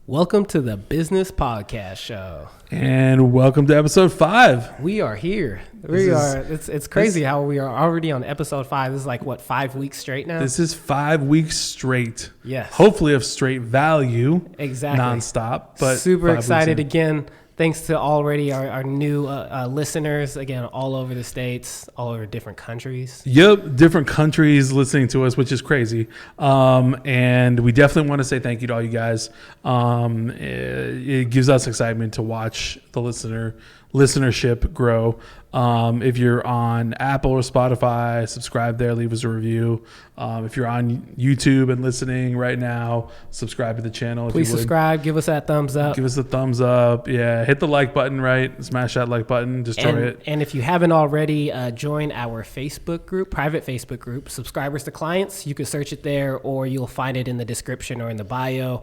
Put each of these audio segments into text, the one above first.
Welcome to the Business Podcast Show. And welcome to episode 5. We are here. It's crazy how we are already on episode 5. This is like, what, 5 weeks straight now? This is 5 weeks straight. Yes. Hopefully of straight value. Exactly. Nonstop. But super excited again. Thanks to already our new listeners, again, all over the states, all over different countries. Yep, different countries listening to us, which is crazy. And we definitely want to say thank you to all you guys. It gives us excitement to watch the listenership grow. If you're on Apple or Spotify, subscribe there, leave us a review. If you're on YouTube and listening right now, subscribe to the channel. Please subscribe. Give us that thumbs up. Give us a thumbs up. Yeah, hit the like button, right? Smash that like button. Destroy it. And if you haven't already, join our Facebook group, private Facebook group, Subscribers to Clients. You can search it there, or you'll find it in the description or in the bio.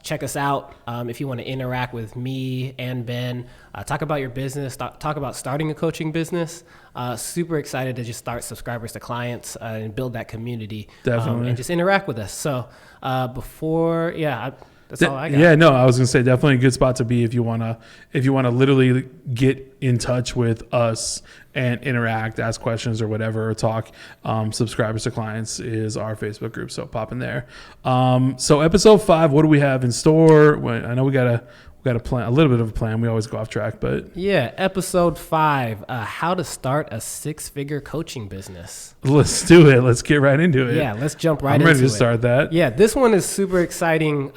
Check us out if you want to interact with me and Ben. Talk about your business. Talk about starting a coaching business. Super excited to just start Subscribers to Clients and build that community. Definitely. And just interact with us. So that's all I got. Yeah, no, I was gonna say definitely a good spot to be if you wanna literally get in touch with us and interact, ask questions or whatever, or talk. Subscribers to Clients is our Facebook group, so pop in there. So episode 5, what do we have in store? Well, I know we got a plan, a little bit of a plan. We always go off track, but yeah, episode 5, how to start a 6-figure coaching business. Let's do it. Let's get right into it. Yeah, let's jump right into it. I'm ready to start that. Yeah, this one is super exciting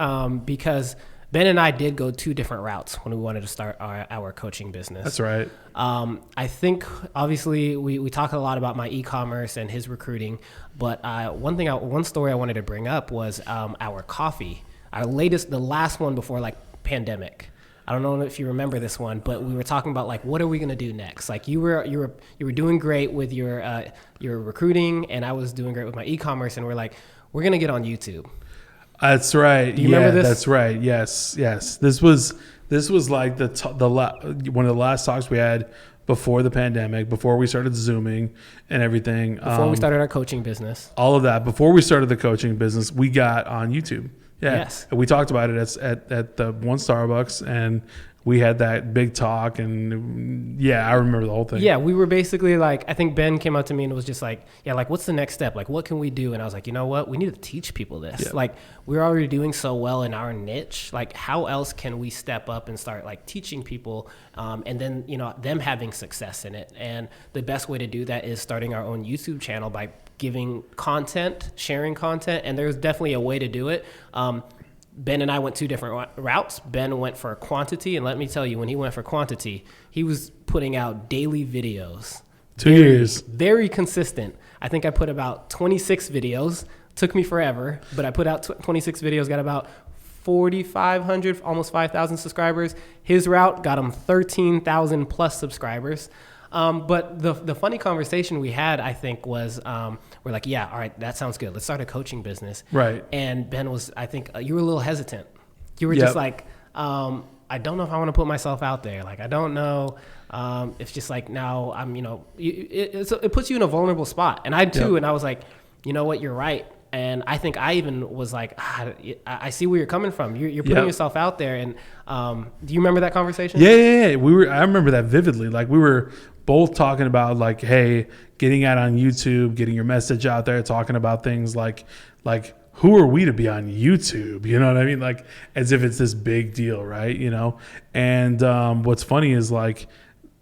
because Ben and I did go 2 different routes when we wanted to start our coaching business. That's right. I think obviously we talk a lot about my e-commerce and his recruiting, but one story I wanted to bring up was our coffee, the last one before like pandemic. I don't know if you remember this one, but we were talking about like, what are we going to do next? Like you were doing great with your recruiting, and I was doing great with my e-commerce, and we're like, we're going to get on YouTube. That's right. Do you remember this? That's right. Yes. This was like one of the last talks we had before the pandemic, before we started Zooming and everything. Before we started our coaching business. All of that. Before we started the coaching business, we got on YouTube. Yeah. Yes. And we talked about it at the one Starbucks, and we had that big talk, and yeah, I remember the whole thing. Yeah, we were basically like, I think Ben came up to me and was just like, yeah, like what's the next step? Like, what can we do? And I was like, you know what? We need to teach people this. Yeah. Like, we're already doing so well in our niche. Like, how else can we step up and start like teaching people and then, them having success in it? And the best way to do that is starting our own YouTube channel by giving content, sharing content. And there's definitely a way to do it. Ben and I went 2 different routes. Ben went for quantity, and let me tell you, when he went for quantity, he was putting out daily videos. 2 years. Very consistent. I think I put about 26 videos. Took me forever, but I put out 26 videos, got about 4,500, almost 5,000 subscribers. His route got him 13,000 plus subscribers. But the funny conversation we had, I think, was we're like, yeah, all right, that sounds good. Let's start a coaching business. Right. And Ben was, I think, you were a little hesitant. You were just like, I don't know if I want to put myself out there. Like, I don't know. It's just like now I'm, it puts you in a vulnerable spot. And I too, and I was like, you know what, you're right. And I think I even was like, I see where you're coming from. You're putting yourself out there. And do you remember that conversation? Yeah. I remember that vividly. Like, we were both talking about like, hey, getting out on YouTube, getting your message out there, talking about things like who are we to be on YouTube? You know what I mean? Like, as if it's this big deal, right? And what's funny is like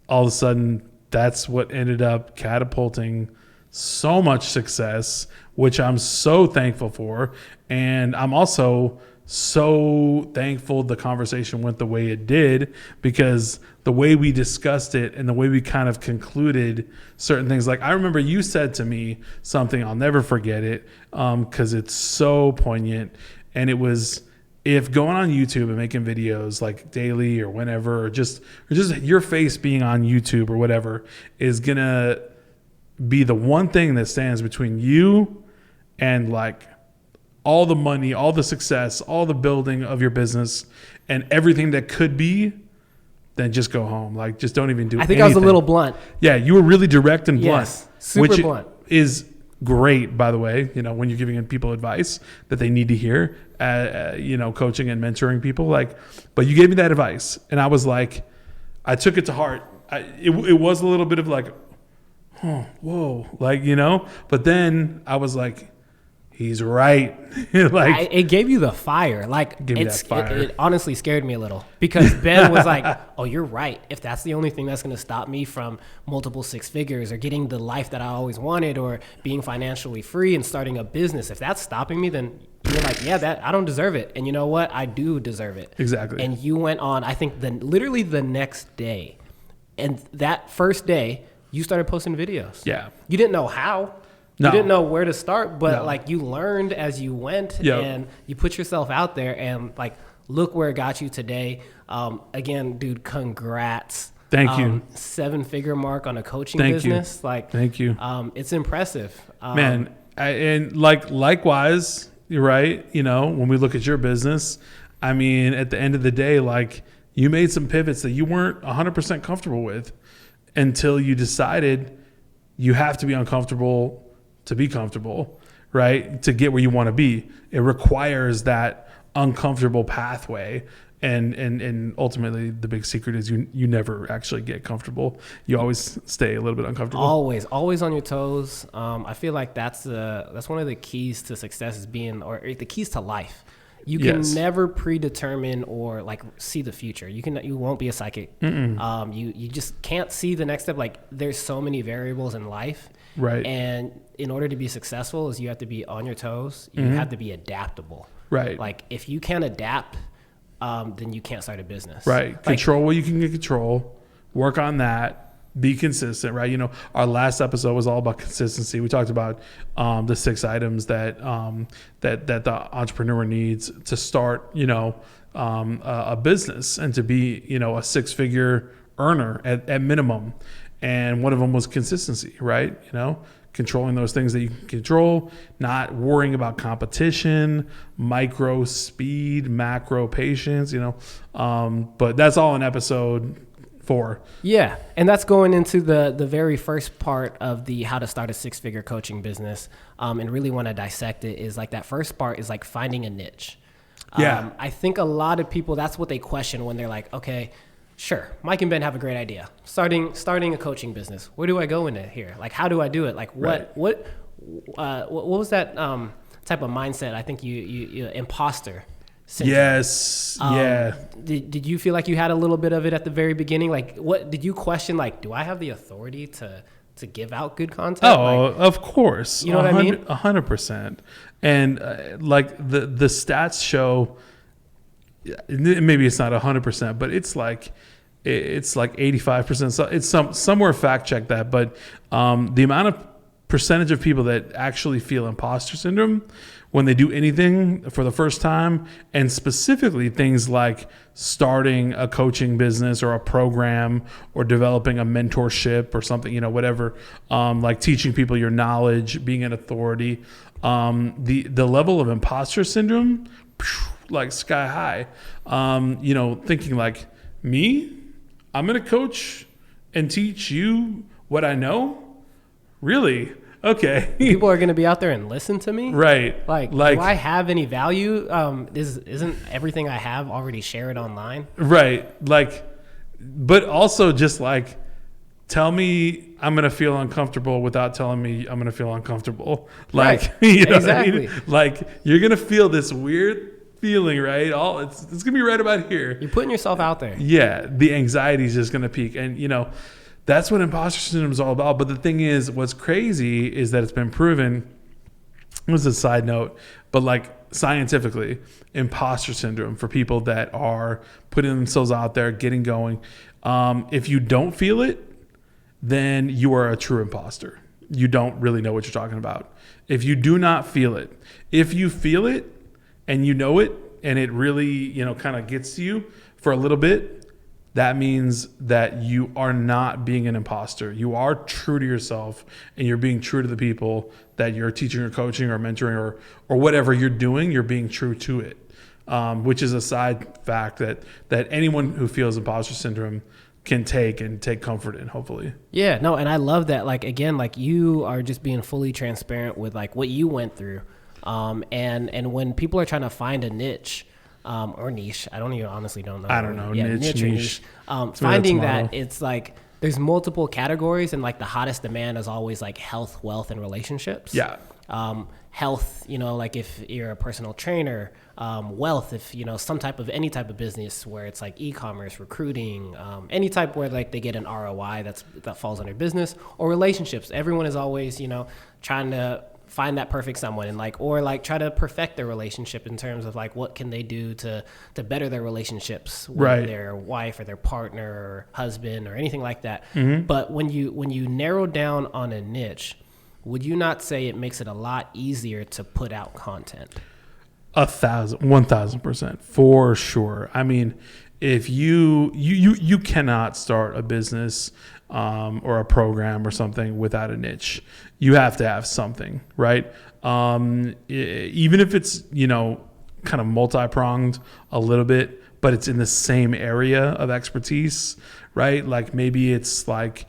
all of a sudden that's what ended up catapulting so much success, which I'm so thankful for. And I'm also so thankful the conversation went the way it did, because the way we discussed it and the way we kind of concluded certain things. Like, I remember you said to me something, I'll never forget it, because it's so poignant. And it was, if going on YouTube and making videos like daily or whenever, or just your face being on YouTube or whatever is gonna be the one thing that stands between you and like all the money, all the success, all the building of your business and everything that could be, then just go home. Like, just don't even do anything. I think I was a little blunt. Yeah, you were really direct and blunt. Yes, super blunt. Is great, by the way, when you're giving people advice that they need to hear. coaching and mentoring people. Like, but you gave me that advice, and I was like, I took it to heart. It was a little bit of like, oh, whoa, like, but then I was like, he's right. Like, it gave you the fire. Like, it honestly scared me a little, because Ben was like, oh, you're right. If that's the only thing that's going to stop me from multiple six figures or getting the life that I always wanted or being financially free and starting a business, if that's stopping me, then you're like, yeah, that I don't deserve it. And you know what? I do deserve it. Exactly. And you went on, I think literally the next day. And that first day, you started posting videos. Yeah. You didn't know how. No. You didn't know where to start, but like you learned as you went, and you put yourself out there, and like, look where it got you today. Again, dude, congrats. Thank you. 7-figure mark on a coaching business. Thank you. It's impressive. Man, and likewise, you're right. When we look at your business, I mean, at the end of the day, like, you made some pivots that you weren't 100% comfortable with until you decided you have to be uncomfortable to be comfortable, right? To get where you want to be. It requires that uncomfortable pathway. And ultimately the big secret is you never actually get comfortable. You always stay a little bit uncomfortable. Always on your toes. I feel like that's one of the keys to success, or the keys to life. You can never predetermine or like see the future. You won't be a psychic. You just can't see the next step. Like, there's so many variables in life. Right. And in order to be successful, is you have to be on your toes. You have to be adaptable. Right. Like, if you can't adapt, then you can't start a business. Right. Control what you can get control. Work on that. Be consistent, right? Our last episode was all about consistency. We talked about the 6 items that the entrepreneur needs to start, a business and to be, a 6-figure earner at minimum. And one of them was consistency, right? Controlling those things that you can control, not worrying about competition, micro speed, macro patience, but that's all in episode 4. Yeah. And that's going into the very first part of the how to start a 6-figure coaching business. And really want to dissect it is like, that first part is like finding a niche. Yeah. I think a lot of people, that's what they question when they're like, okay, sure, Mike and Ben have a great idea. Starting a coaching business. Where do I go in it here? Like, how do I do it? Like, what was that type of mindset? I think you imposter syndrome. Yes. Yeah. Did you feel like you had a little bit of it at the very beginning? Like, what did you question? Like, do I have the authority to give out good content? Oh, like, of course. You know what I mean? 100%. And like the stats show, maybe it's not 100%, but it's like 85%. So it's somewhere fact check that, but the amount of percentage of people that actually feel imposter syndrome when they do anything for the first time, and specifically things like starting a coaching business or a program or developing a mentorship or something, whatever, like teaching people your knowledge, being an authority, the level of imposter syndrome, like sky high, thinking like, me, I'm going to coach and teach you what I know. Really? Okay. People are going to be out there and listen to me? Right. Like, do I have any value? Isn't everything I have already shared online? Right. Like, but also just like, tell me I'm going to feel uncomfortable without telling me I'm going to feel uncomfortable. Like, right. Exactly. What I mean? Like, you're going to feel this weird feeling, right? It's going to be right about here. You're putting yourself out there. Yeah. The anxiety is just going to peak. And, that's what imposter syndrome is all about. But the thing is, what's crazy is that it's been proven, it was a side note, but like scientifically, imposter syndrome for people that are putting themselves out there, getting going. If you don't feel it, then you are a true imposter. You don't really know what you're talking about. If you do not feel it, if you feel it and you know it, and it really, kind of gets to you for a little bit, that means that you are not being an imposter. You are true to yourself, and you're being true to the people that you're teaching or coaching or mentoring or whatever you're doing. You're being true to it, which is a side fact that anyone who feels imposter syndrome can take comfort in, hopefully. Yeah, no, and I love that. Like, again, like, you are just being fully transparent with like what you went through. And when people are trying to find a niche, or niche, I don't know. I don't know. Yeah, niche or niche. Finding that it's like there's multiple categories, and like the hottest demand is always like health, wealth, and relationships. Yeah. Health, like if you're a personal trainer, wealth, if, any type of business where it's like e-commerce, recruiting, any type where like they get an ROI that falls under business, or relationships. Everyone is always, trying to find that perfect someone and try to perfect their relationship in terms of like what can they do to better their relationships with their wife or their partner or husband or anything like that. Mm-hmm. But when you narrow down on a niche, would you not say it makes it a lot easier to put out content? 1,000%, for sure. I mean, if you cannot start a business or a program or something without a niche. You have to have something, right? Even if it's, kind of multi-pronged a little bit, but it's in the same area of expertise, right? Like maybe it's like,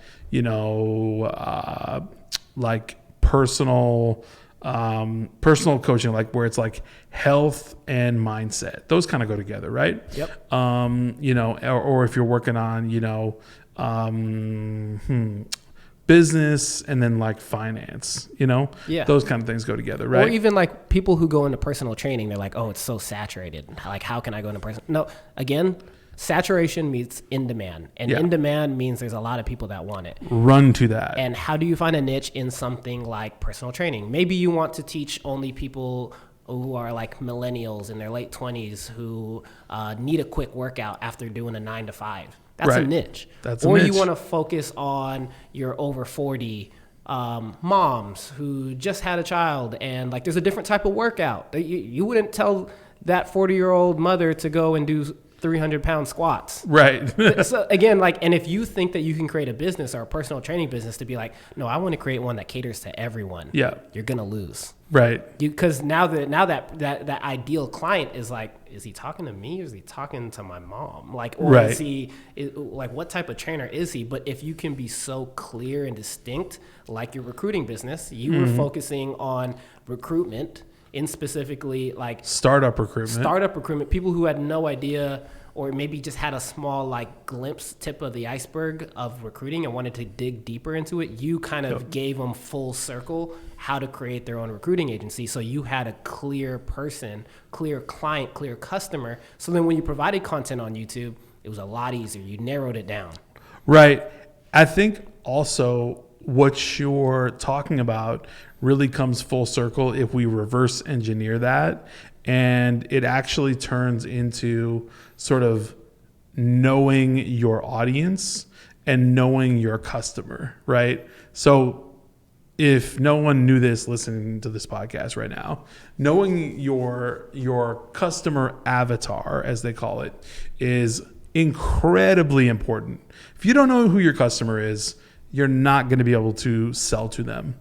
like personal coaching, like where it's like health and mindset. Those kind of go together, right? Yep. Or if you're working on, business and then like finance, Yeah. Those kind of things go together, right? Or even like people who go into personal training, they're like, oh, it's so saturated. Like, how can I go into personal? No, again, saturation means in demand, and in demand means there's a lot of people that want it. Run to that. And how do you find a niche in something like personal training? Maybe you want to teach only people who are like millennials in their late 20s who need a quick workout after doing a 9 to 5. That's a niche. Or you want to focus on your over 40 moms who just had a child, and like there's a different type of workout. You wouldn't tell that 40-year-old mother to go and do 300-pound squats. Right. So again, and if you think that you can create a business or a personal training business to be like, no, I want to create one that caters to everyone. Yeah. You're going to lose. Right. Because now that ideal client is like, is he talking to me or is he talking to my mom? Like, or is he, what type of trainer is he? But if you can be so clear and distinct, like your recruiting business, you were focusing on recruitment, in specifically like startup recruitment, people who had no idea or maybe just had a small like glimpse tip of the iceberg of recruiting and wanted to dig deeper into it. You kind of gave them full circle how to create their own recruiting agency. So you had a clear person, clear client, clear customer. So then when you provided content on YouTube, it was a lot easier. You narrowed it down. Right. I think also what you're talking about really comes full circle if we reverse engineer that, and it actually turns into sort of knowing your audience and knowing your customer, right? So if no one knew this listening to this podcast right now, knowing your customer avatar, as they call it, is incredibly important. If you don't know who your customer is, you're not going to be able to sell to them.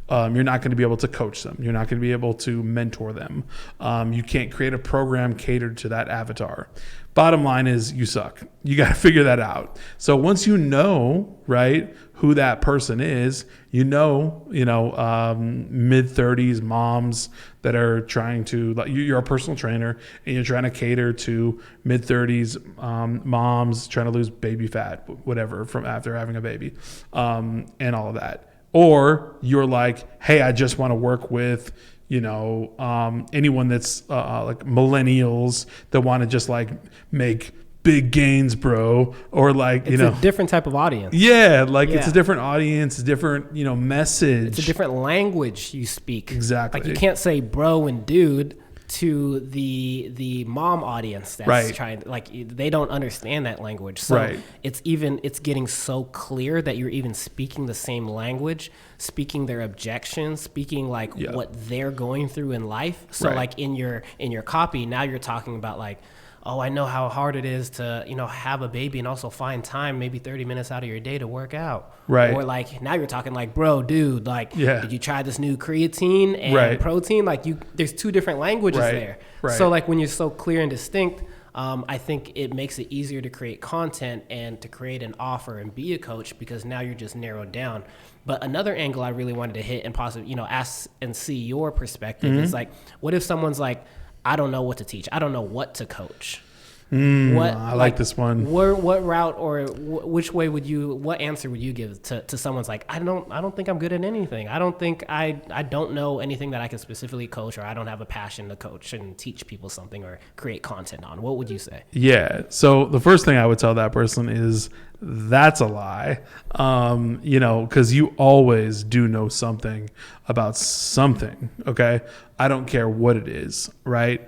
You're not going to be able to coach them. You're not going to be able to mentor them. You can't create a program catered to that avatar. Bottom line is you suck. You got to figure that out. So once you know, right, who that person is, mid-30s moms that are trying to, like, you're a personal trainer and you're trying to cater to mid-30s moms trying to lose baby fat, whatever, from after having a baby, and all of that. Or you're like, hey, I just want to work with, anyone that's like millennials that want to just like make big gains, bro. Or like, it's a different type of audience. Yeah. It's a different audience, different, message. It's a different language you speak. Exactly. Like you can't say bro and dude to the mom audience that's trying, like they don't understand that language. So it's getting so clear that you're even speaking the same language, speaking their objections, speaking like what they're going through in life. So like in your copy, now you're talking about like, oh, I know how hard it is to, have a baby and also find time, maybe 30 minutes out of your day to work out. Right. Or like now you're talking like, bro, dude, like, did you try this new creatine and protein? Like there's two different languages there. Right. So like when you're so clear and distinct, I think it makes it easier to create content and to create an offer and be a coach, because now you're just narrowed down. But another angle I really wanted to hit and possibly, ask and see your perspective is like, what if someone's like, I don't know what to teach. I don't know what to coach. I like this one. What route or which way what answer would you give to someone's like, I don't think I'm good at anything. I don't think I don't know anything that I can specifically coach, or I don't have a passion to coach and teach people something or create content on. What would you say? Yeah. So the first thing I would tell that person is that's a lie. Because you always do know something about something. Okay. I don't care what it is. Right.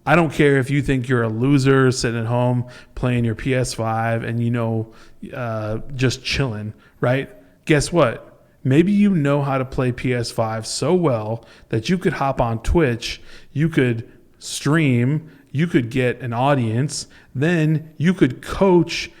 I don't care if you think you're a loser sitting at home playing your PS5 and, just chilling, right? Guess what? Maybe you know how to play PS5 so well that you could hop on Twitch, you could stream, you could get an audience, then you could coach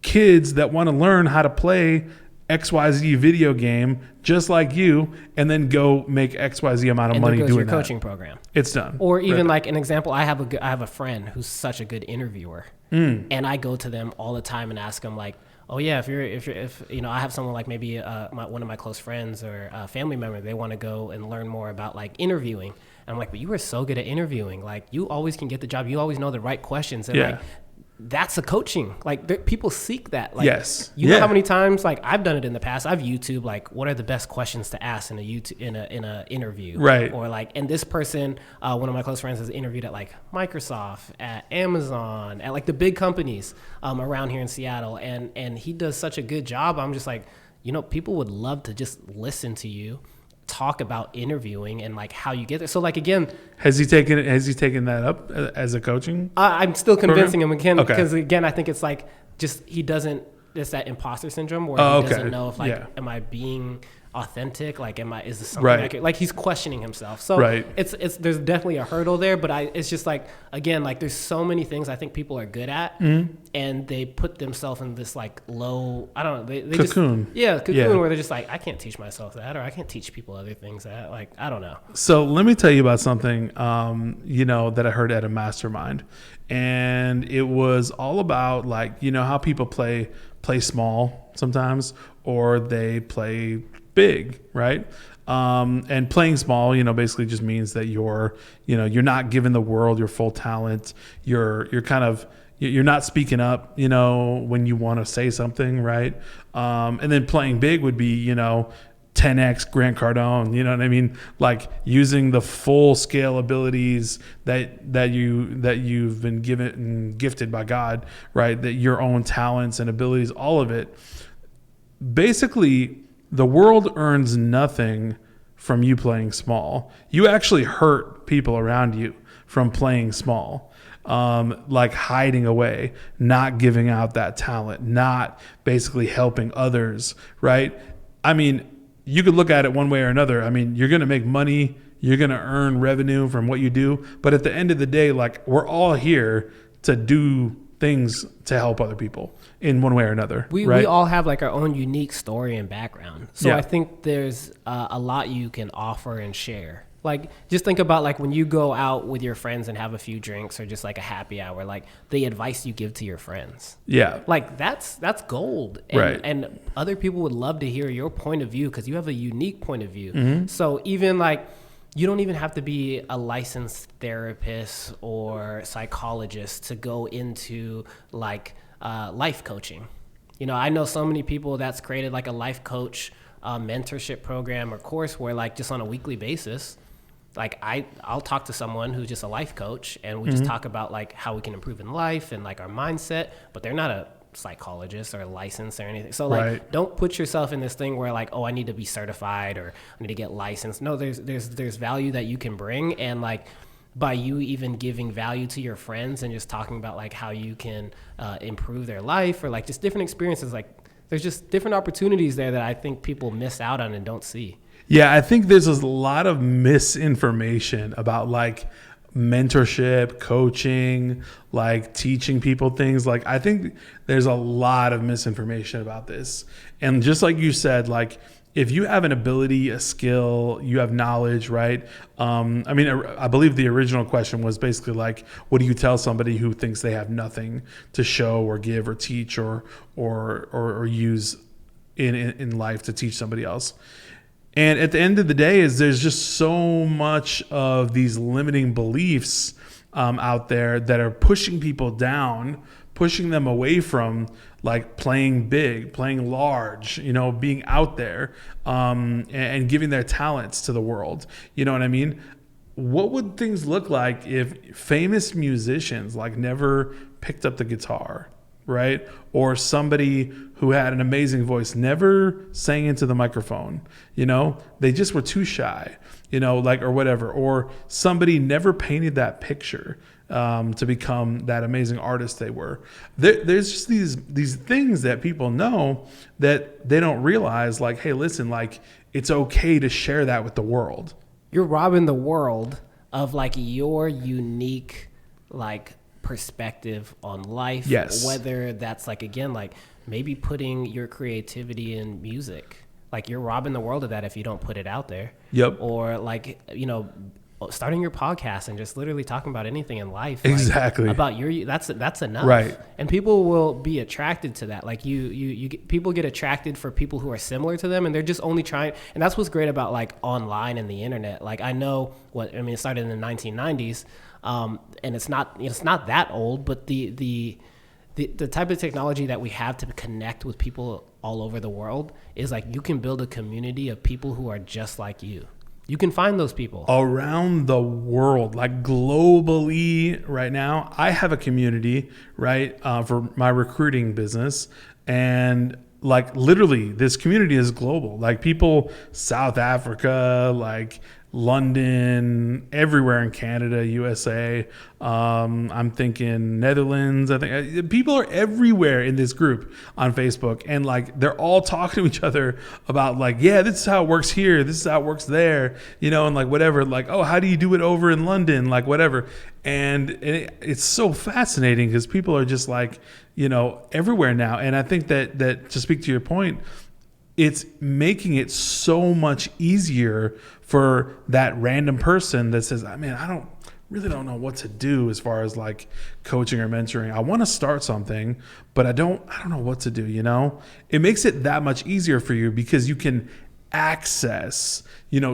kids that want to learn how to play XYZ video game just like you, and then go make XYZ amount of money doing your that. coaching program. It's done. Or even like an example, I have a friend who's such a good interviewer, and I go to them all the time and ask them like, oh yeah, if I have someone like maybe one of my close friends or a family member, they want to go and learn more about like interviewing. And I'm like, but you are so good at interviewing. Like you always can get the job. You always know the right questions. And like, that's a coaching. Like people seek that. Like, yes. You know how many times like I've done it in the past. I've YouTube like what are the best questions to ask in a interview. Right. Or like, and this person, one of my close friends has interviewed at like Microsoft, at Amazon, at like the big companies around here in Seattle, and he does such a good job. I'm just like, people would love to just listen to you talk about interviewing and like how you get there. So like again, has he taken that up as a coaching? I'm still convincing him again, Okay. because again, I think it's like just it's that imposter syndrome where he doesn't know if like am I being authentic? Like is this something like he's questioning himself. So it's there's definitely a hurdle there, but it's just like again, like there's so many things I think people are good at, and they put themselves in this like low, I don't know, they cocoon. Cocoon where they're just like, I can't teach myself that, or I can't teach people other things that, like, I don't know. So let me tell you about something that I heard at a mastermind, and it was all about like how people play small sometimes, or they play big, right? And playing small, basically just means that you're not giving the world your full talent. You're not speaking up, when you want to say something, right? And then playing big would be, 10x Grant Cardone, you know what I mean? Like using the full scale abilities that you've been given and gifted by God, right? That your own talents and abilities, all of it. Basically, the world earns nothing from you playing small. You actually hurt people around you from playing small, like hiding away, not giving out that talent, not basically helping others, right? I mean, you could look at it one way or another. I mean, you're going to make money, you're going to earn revenue from what you do, but at the end of the day, like we're all here to do things to help other people in one way or another. We all have like our own unique story and background. So I think there's a lot you can offer and share. Like just think about like when you go out with your friends and have a few drinks or just like a happy hour, like the advice you give to your friends. Yeah. Like that's gold. And, and other people would love to hear your point of view because you have a unique point of view. Mm-hmm. So even like, you don't even have to be a licensed therapist or psychologist to go into like life coaching. I know so many people that's created like a life coach mentorship program or course where like just on a weekly basis, like I'll talk to someone who's just a life coach and we just talk about like how we can improve in life and like our mindset, but they're not a psychologist or licensed or anything. So like don't put yourself in this thing where like, oh, I need to be certified or I need to get licensed. No, there's value that you can bring, and like by you even giving value to your friends and just talking about like how you can improve their life or like just different experiences, like there's just different opportunities there that I think people miss out on and don't see. Yeah, I think there's a lot of misinformation about like mentorship, coaching, like teaching people things. Like I think there's a lot of misinformation about this. And just like you said, like if you have an ability, a skill, you have knowledge, right? I mean, I believe the original question was basically like, what do you tell somebody who thinks they have nothing to show or give or teach or use in life to teach somebody else? And at the end of the day, there's just so much of these limiting beliefs out there that are pushing people down, pushing them away from like playing big, playing large, being out there, and giving their talents to the world. You know what I mean? What would things look like if famous musicians like never picked up the guitar, right? Or somebody who had an amazing voice never sang into the microphone, they just were too shy, or whatever. Or somebody never painted that picture to become that amazing artist they were. There's just these things that people know that they don't realize, like, hey, listen, like, it's okay to share that with the world. You're robbing the world of like your unique like perspective on life. Yes. Whether that's like, again, like maybe putting your creativity in music. Like you're robbing the world of that if you don't put it out there. Yep. Or like, starting your podcast and just literally talking about anything in life. Exactly. Like, about that's enough. Right. And people will be attracted to that. Like people get attracted for people who are similar to them, and they're just only trying. And that's what's great about like online and the internet. Like I know it started in the 1990s, and it's not that old, but the type of technology that we have to connect with people all over the world is like you can build a community of people who are just like you. You can find those people around the world, like globally right now. I have a community, right, for my recruiting business. And like literally this community is global. Like people, South Africa, like London, everywhere in Canada, USA. I'm thinking Netherlands. I think people are everywhere in this group on Facebook, and like they're all talking to each other about like, yeah, this is how it works here. This is how it works there, and like whatever. Like, oh, how do you do it over in London? Like whatever. And it's so fascinating because people are just like, everywhere now. And I think that to speak to your point, it's making it so much easier for that random person that says, man, I don't know what to do as far as like coaching or mentoring. I want to start something, but I don't know what to do, It makes it that much easier for you because you can access,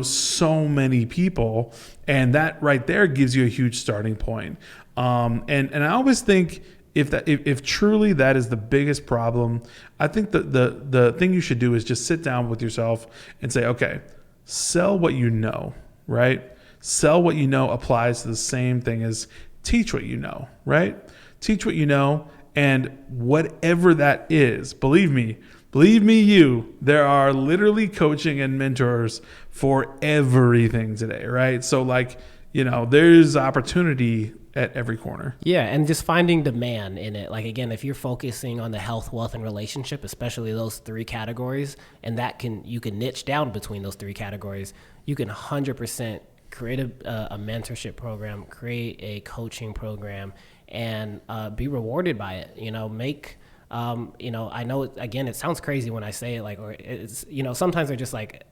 so many people, and that right there gives you a huge starting point. And I always think if truly that is the biggest problem, I think the thing you should do is just sit down with yourself and say, okay, sell what you know, right? Sell what you know applies to the same thing as teach what you know, right? Teach what you know, and whatever that is, believe me, there are literally coaching and mentors for everything today, right? So like, there's opportunity at every corner. Yeah, and just finding demand in it. Like, again, if you're focusing on the health, wealth, and relationship, especially those three categories, and you can niche down between those three categories, you can 100% create a mentorship program, create a coaching program, and be rewarded by it. I know, again, it sounds crazy when I say it, like, or it's, sometimes they're just like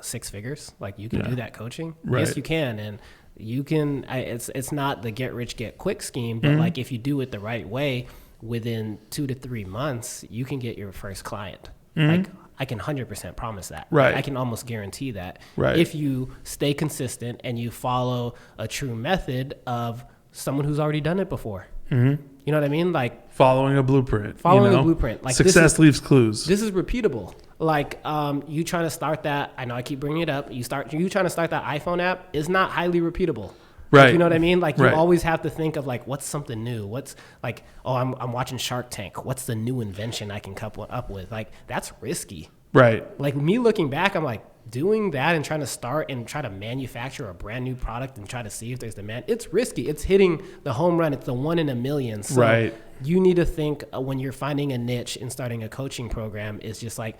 6 figures. Like, you can do that coaching. Right. Yes, you can. And you can, it's not the get rich, get quick scheme, but like if you do it the right way, within 2 to 3 months, you can get your first client. Like I can 100% promise that. Right. I can almost guarantee that. Right. If you stay consistent and you follow a true method of someone who's already done it before. You know what I mean? Like following a blueprint. Like success leaves clues. This is repeatable. Like you trying to start that. I know I keep bringing it up. You trying to start that iPhone app is not highly repeatable. Right. Like, you know what I mean? Like you always have to think of like, what's something new? What's like, oh, I'm watching Shark Tank. What's the new invention I can couple up with? Like that's risky. Right. Like me looking back, I'm like, doing that and trying to start and try to manufacture a brand new product and try to see if there's demand, it's risky. It's hitting the home run. It's the 1 in a million. So you need to think when you're finding a niche and starting a coaching program is just like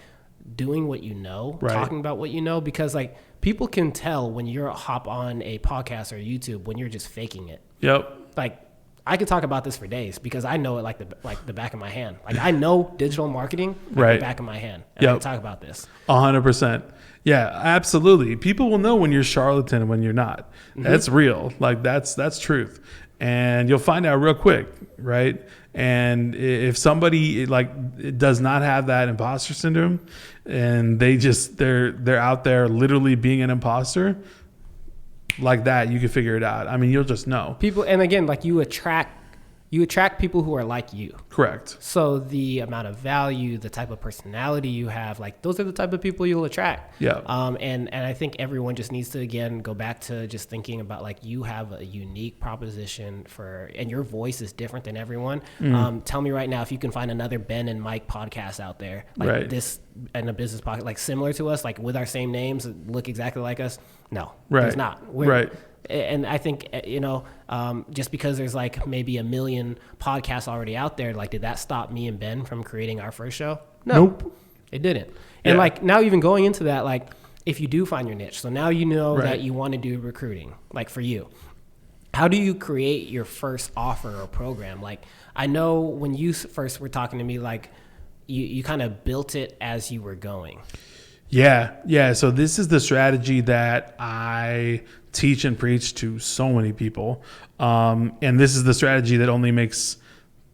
doing what you know, talking about what you know, because like people can tell when you're hop on a podcast or YouTube when you're just faking it. Yep. Like I could talk about this for days because I know it like the back of my hand. Like I know digital marketing like the back of my hand. And I can talk about this. 100%. Yeah, absolutely. People will know when you're charlatan and when you're not. That's real. Like that's truth. And you'll find out real quick, right? And if somebody like does not have that imposter syndrome and they're out there literally being an imposter, like that, you can figure it out. I mean, you'll just know. People, and again, like you attract people who are like you. Correct. So the amount of value, the type of personality you have, like those are the type of people you'll attract. Yeah. And I think everyone just needs to, again, go back to just thinking about like you have a unique proposition and your voice is different than everyone. Tell me right now if you can find another Ben and Mike podcast out there like this and a business podcast like similar to us, like with our same names, look exactly like us. No, there's not. And I think, just because there's like maybe 1 million podcasts already out there, like, did that stop me and Ben from creating our first show? No, Nope. It didn't. And like now even going into that, like if you do find your niche, so now you know that you want to do recruiting, like for you, how do you create your first offer or program? Like I know when you first were talking to me, like you kind of built it as you were going. Yeah. So this is the strategy that I teach and preach to so many people. And this is the strategy that only makes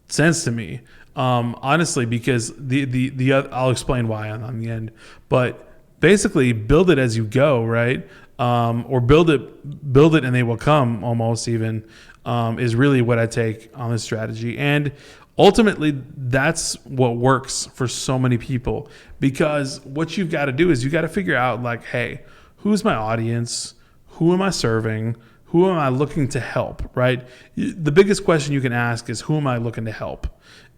sense to me. Honestly, because the I'll explain why on the end, but basically build it as you go, right? Or build it and they will come almost even, is really what I take on this strategy. And ultimately, that's what works for so many people, because what you've got to do is you got to figure out like, hey, who's my audience? Who am I serving? Who am I looking to help, right? The biggest question you can ask is, who am I looking to help?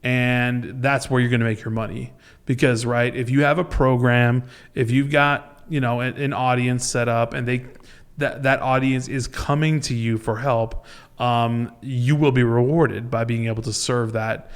And that's where you're going to make your money. Because, right, if you have a program, if you've got, an audience set up and that audience is coming to you for help, you will be rewarded by being able to serve that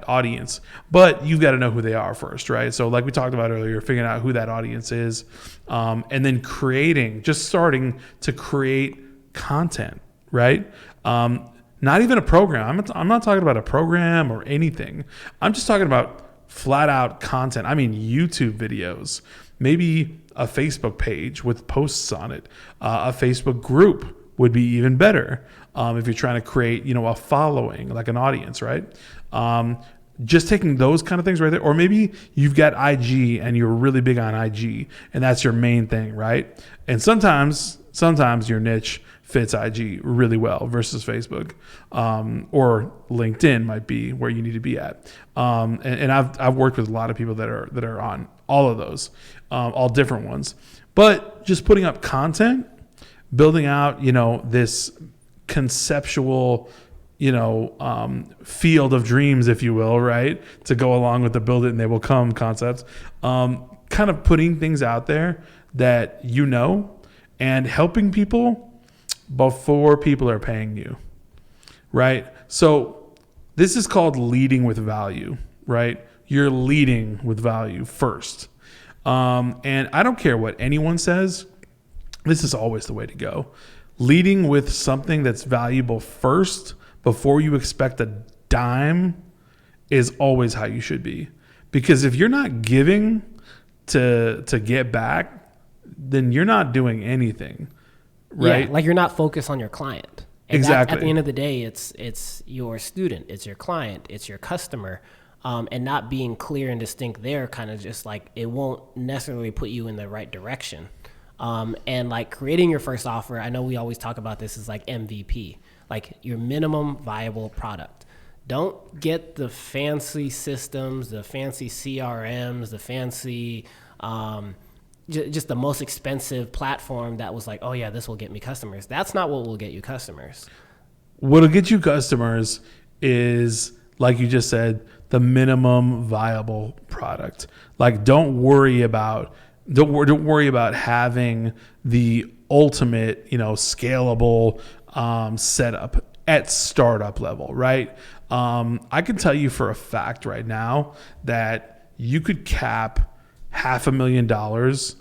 audience. But you've got to know who they are first, right? So like we talked about earlier, figuring out who that audience is, and then starting to create content, right? Not even a program. I'm not talking about a program or anything. I'm just talking about flat out content. I mean, YouTube videos, maybe a Facebook page with posts on it, a Facebook group would be even better. If you're trying to create, a following, like an audience, right? Just taking those kind of things right there. Or maybe you've got IG and you're really big on IG and that's your main thing, right? And sometimes your niche fits IG really well versus Facebook, or LinkedIn might be where you need to be at. And I've worked with a lot of people that are on all of those, all different ones. But just putting up content, building out, this conceptual, field of dreams, if you will, right? To go along with the build it and they will come concepts. Kind of putting things out there that and helping people before people are paying you, right? So this is called leading with value, right? You're leading with value first. And I don't care what anyone says. This is always the way to go. Leading with something that's valuable first before you expect a dime is always how you should be. Because if you're not giving to get back, then you're not doing anything, right? Yeah, like you're not focused on your client. And exactly. At the end of the day, it's your student, it's your client, it's your customer. And not being clear and distinct there kind of just like, it won't necessarily put you in the right direction. And like creating your first offer, I know we always talk about this as like MVP, like your minimum viable product. Don't get the fancy systems, the fancy CRMs, the fancy, just the most expensive platform that was like, oh yeah, this will get me customers. That's not what will get you customers. What'll get you customers is, like you just said, the minimum viable product. Like don't worry about having the ultimate, scalable setup at startup level, right? I can tell you for a fact right now that you could cap $500,000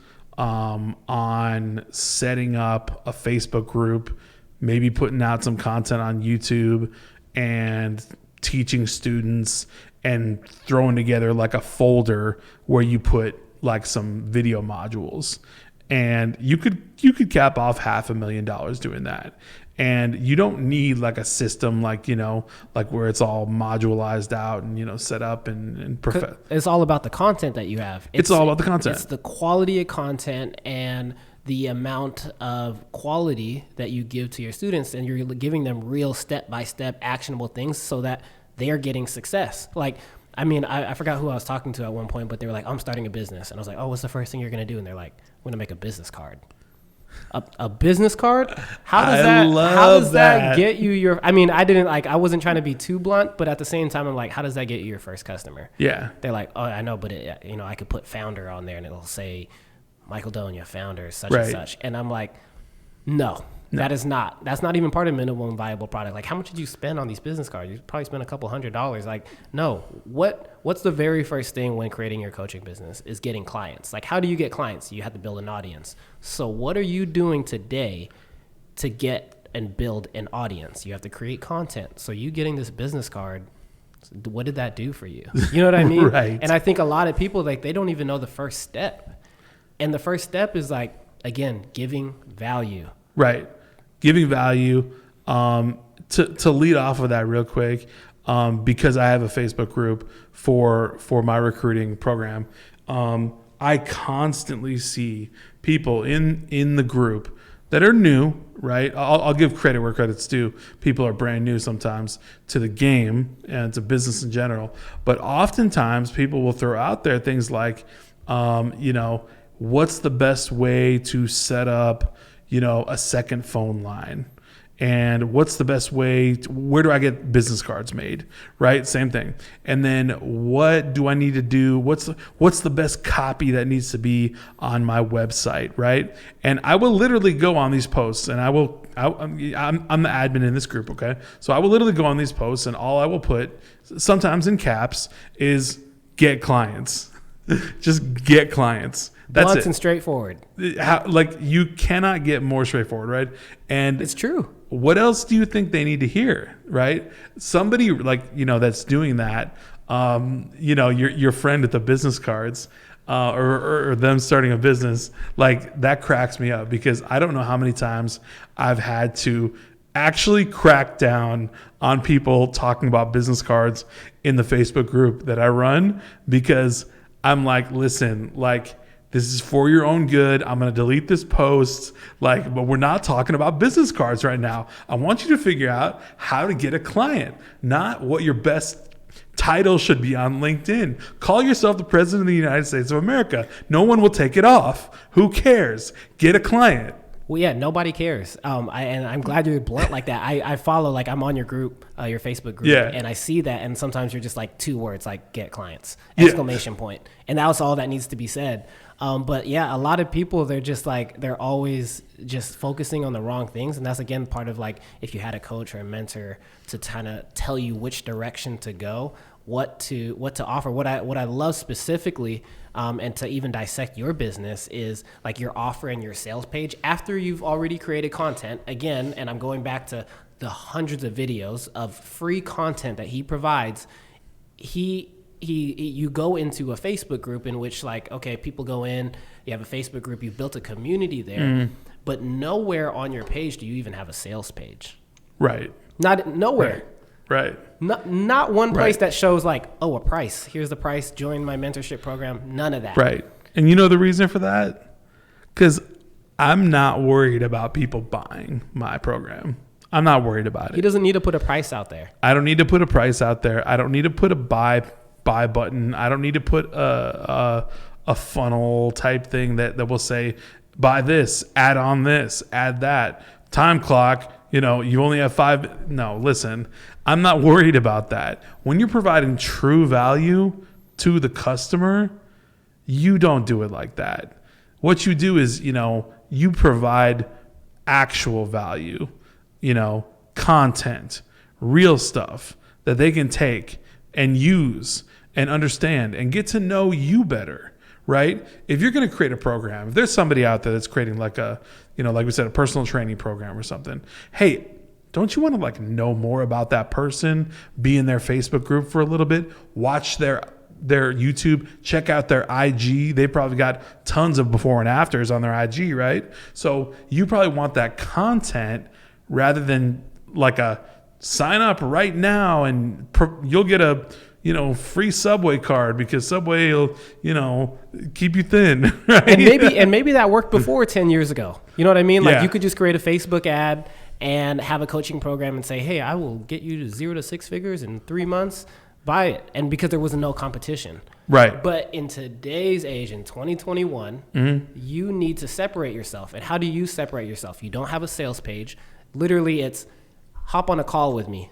on setting up a Facebook group, maybe putting out some content on YouTube, and teaching students and throwing together like a folder where you put like some video modules, and you could cap off $500,000 doing that. And you don't need like a system like, like where it's all modularized out and, set up and perfect. It's all about the content that you have. It's all about the content. It's the quality of content and the amount of quality that you give to your students, and you're giving them real step-by-step actionable things so that they're getting success. Like, I mean, I forgot who I was talking to at one point, but they were like, I'm starting a business. And I was like, oh, what's the first thing you're going to do? And they're like, I'm going to make a business card. A business card? How does that get you your, I mean, I wasn't trying to be too blunt, but at the same time, I'm like, how does that get you your first customer? Yeah. They're like, oh, I know, but I could put founder on there and it'll say Michael Donia, founder, such and such. And I'm like, no. That's not even part of minimum viable product. Like, how much did you spend on these business cards? You probably spent a couple $100s. Like, no. What's the very first thing when creating your coaching business is getting clients. Like, how do you get clients? You have to build an audience. So what are you doing today to get and build an audience? You have to create content. So you getting this business card, what did that do for you? You know what I mean? Right. And I think a lot of people, like, they don't even know the first step. And the first step is like, again, giving value. Right. Giving value. To lead off of that real quick, because I have a Facebook group for my recruiting program, I constantly see people in the group that are new, right? I'll give credit where credit's due. People are brand new sometimes to the game and to business in general. But oftentimes people will throw out there things like, what's the best way to set up a second phone line, and what's the best way where do I get business cards made, right? Same thing. And then what do I need to do? What's the best copy that needs to be on my website, right? And I will literally go on these posts, and I'm the admin in this group, okay? So I will literally go on these posts, and all I will put, sometimes in caps, is get clients. Just get clients. That's Blunt it. and straightforward. You cannot get more straightforward, right? And it's true. What else do you think they need to hear, right? Somebody that's doing that, your friend with the business cards, or them starting a business, like, that cracks me up, because I don't know how many times I've had to actually crack down on people talking about business cards in the Facebook group that I run, because I'm like, listen, like, this is for your own good. I'm going to delete this post, but we're not talking about business cards right now. I want you to figure out how to get a client, not what your best title should be on LinkedIn. Call yourself the president of the United States of America. No one will take it off. Who cares? Get a client. Well, yeah, nobody cares. And I'm glad you're blunt like that. I follow, like, I'm on your group, your Facebook group, and I see that, and sometimes you're just like 2 words, like, get clients, exclamation point. And that's all that needs to be said. But yeah, a lot of people, they're just like, they're always just focusing on the wrong things. And that's, again, part of, like, if you had a coach or a mentor to kind of tell you which direction to go, what to offer. What I love specifically, and to even dissect your business, is like your offer and your sales page after you've already created content. Again, and I'm going back to the hundreds of videos of free content that he provides. You go into a Facebook group in which, like, okay, people go in, you have a Facebook group, you've built a community there, but nowhere on your page do you even have a sales page. Right. Nowhere. Right. Not one place that shows, like, oh, a price. Here's the price. Join my mentorship program. None of that. Right. And you know the reason for that? Because I'm not worried about people buying my program. I'm not worried about it. He doesn't need to put a price out there. I don't need to put a price out there. I don't need to put a buy button. I don't need to put a funnel type thing that will say, buy this, add on this, add that, time clock, you only have 5. No, listen, I'm not worried about that. When you're providing true value to the customer, you don't do it like that. What you do is, you provide actual value, content, real stuff that they can take and use and understand and get to know you better, right? If you're going to create a program, if there's somebody out there that's creating like a, like we said, a personal training program or something, hey, don't you want to like know more about that person, be in their Facebook group for a little bit, watch their YouTube, check out their IG. They probably got tons of before and afters on their IG, right? So you probably want that content rather than like a sign up right now and you'll get a free Subway card because Subway will keep you thin, right? And maybe that worked before 10 years ago. You know what I mean? Like you could just create a Facebook ad and have a coaching program and say, hey, I will get you to 0 to 6 figures in 3 months. Buy it. And because there was no competition. Right. But in today's age, in 2021, you need to separate yourself. And how do you separate yourself? You don't have a sales page. Literally, it's hop on a call with me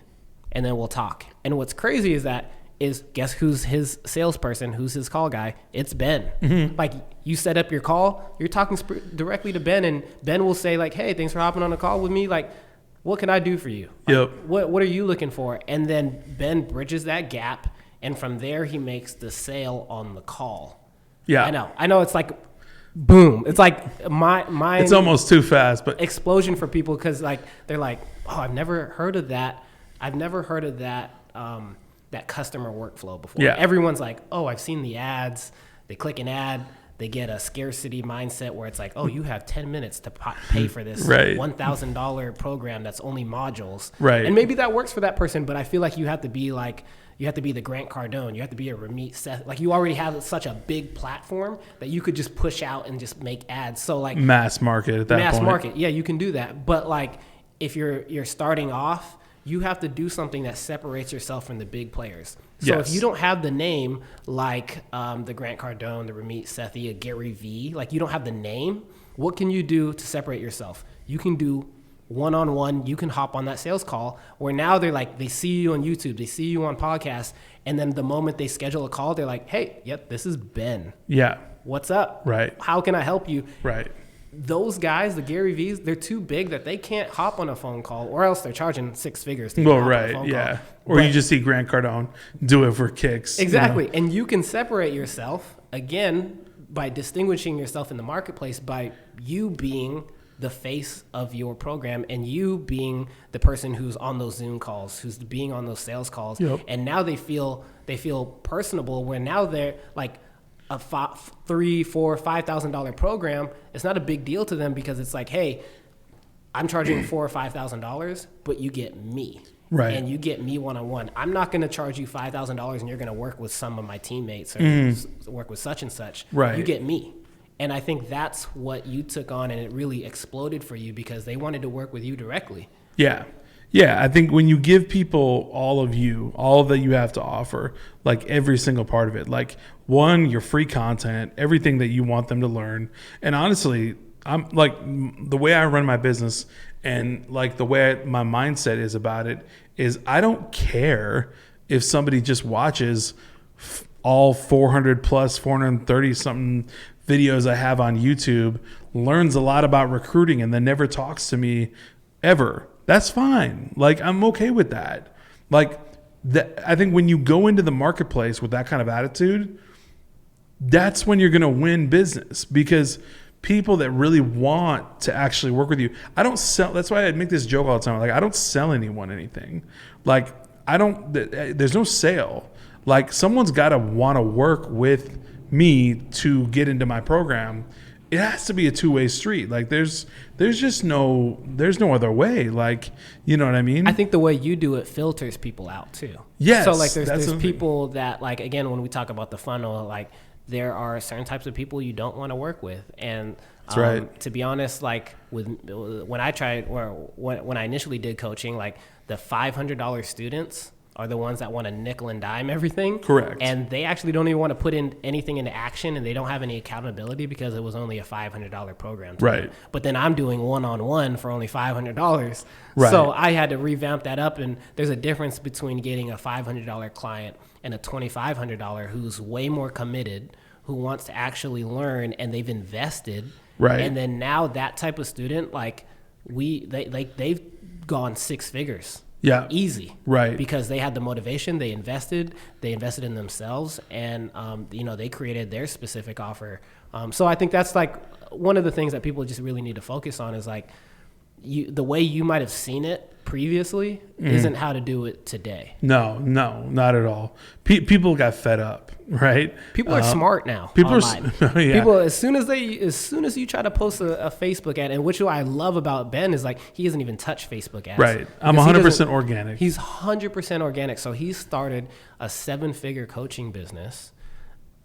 and then we'll talk. And what's crazy is guess who's his salesperson? Who's his call guy? It's Ben. Mm-hmm. Like you set up your call, you're talking directly to Ben, and Ben will say like, hey, thanks for hopping on a call with me. Like, what can I do for you? Yep. What are you looking for? And then Ben bridges that gap, and from there he makes the sale on the call. Yeah. I know it's like boom. It's like my it's almost too fast, but explosion for people because like they're like, oh, I've never heard of that. That customer workflow before. Yeah. Everyone's like, oh, I've seen the ads. They click an ad. They get a scarcity mindset where it's like, oh, you have 10 minutes to pay for this $1,000 program that's only modules. Right. And maybe that works for that person, but I feel like you have to be the Grant Cardone. You have to be a Ramit Seth. Like you already have such a big platform that you could just push out and just make ads. So like mass market at that point. Mass market. Yeah, you can do that. But like if you're starting off, you have to do something that separates yourself from the big players. So if you don't have the name like the Grant Cardone, the Ramit Sethi, a Gary Vee, like you don't have the name, what can you do to separate yourself? You can do one-on-one. You can hop on that sales call where now they see you on YouTube, they see you on podcasts, and then the moment they schedule a call, they're like, hey, yep, this is Ben. Yeah. What's up? Right. How can I help you? Right. Those guys, the Gary V's, they're too big that they can't hop on a phone call, or else they're charging 6 figures to hop on a phone call. Or you just see Grant Cardone do it for kicks. Exactly. And you can separate yourself, again, by distinguishing yourself in the marketplace by you being the face of your program and you being the person who's on those Zoom calls, who's being on those sales calls. Yep. And now they feel personable where now they're like, a $3,000, $4,000, $5,000 program, it's not a big deal to them because it's like, hey, I'm charging $4,000 or $5,000, but you get me, right? And you get me one-on-one. I'm not going to charge you $5,000 and you're going to work with some of my teammates or work with such and such. Right. You get me, and I think that's what you took on, and it really exploded for you because they wanted to work with you directly. Yeah. Yeah, I think when you give people all that you have to offer, like every single part of it, like one, your free content, everything that you want them to learn. And honestly, I'm like the way I run my business and like the way my mindset is about it is I don't care if somebody just watches all 400 plus 430 something videos I have on YouTube, learns a lot about recruiting and then never talks to me ever. That's fine. Like, I'm okay with that. Like, I think when you go into the marketplace with that kind of attitude, that's when you're going to win business because people that really want to actually work with you, I don't sell. That's why I make this joke all the time. Like, I don't sell anyone anything. Like, there's no sale. Like, someone's got to want to work with me to get into my program. It has to be a two-way street. Like there's no other way. Like, you know what I mean? I think the way you do it filters people out too. Yes. So like there's people that like, again, when we talk about the funnel, like there are certain types of people you don't want to work with. And that's right. To be honest, like when I initially did coaching, like the $500 students are the ones that want to nickel and dime everything. Correct. And they actually don't even want to put in anything into action, and they don't have any accountability because it was only a $500 program. Right. But then I'm doing one-on-one for only $500. Right. So I had to revamp that up, and there's a difference between getting a $500 client and a $2,500 who's way more committed, who wants to actually learn, and they've invested. Right. And then now that type of student, like they've gone 6 figures. Yeah. Easy. Right. Because they had the motivation, they invested in themselves, and they created their specific offer. So I think that's like one of the things that people just really need to focus on is like, the way you might have seen it previously isn't how to do it today. No, not at all. People got fed up, right? People are smart now. People online. yeah. People, as soon as you try to post a Facebook ad, and which I love about Ben is like he doesn't even touch Facebook ads. Right. I'm 100% organic. He's 100% organic. So he started a 7-figure coaching business,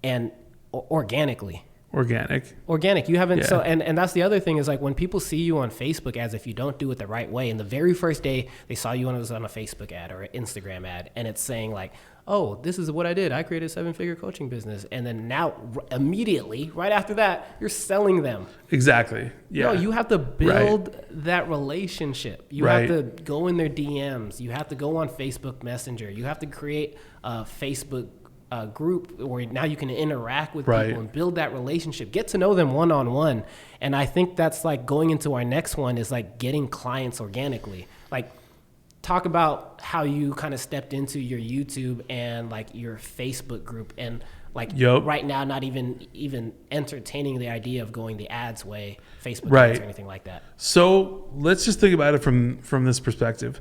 and organically. Organic. You haven't. So, and that's the other thing is like when people see you on Facebook ads, if you don't do it the right way, and the very first day they saw you when it was on a Facebook ad or an Instagram ad, and it's saying like, oh, this is what I did. I created a 7-figure coaching business. And then now immediately right after that, you're selling them. Exactly. Yeah. No, you have to build that relationship. You have to go in their DMs. You have to go on Facebook Messenger. You have to create a Facebook group where now you can interact with people and build that relationship, get to know them one-on-one. And I think that's like going into our next one is like getting clients organically. Like talk about how you kind of stepped into your YouTube and like your Facebook group and like right now not even entertaining the idea of going the ads way, Facebook ads or anything like that. So let's just think about it from this perspective.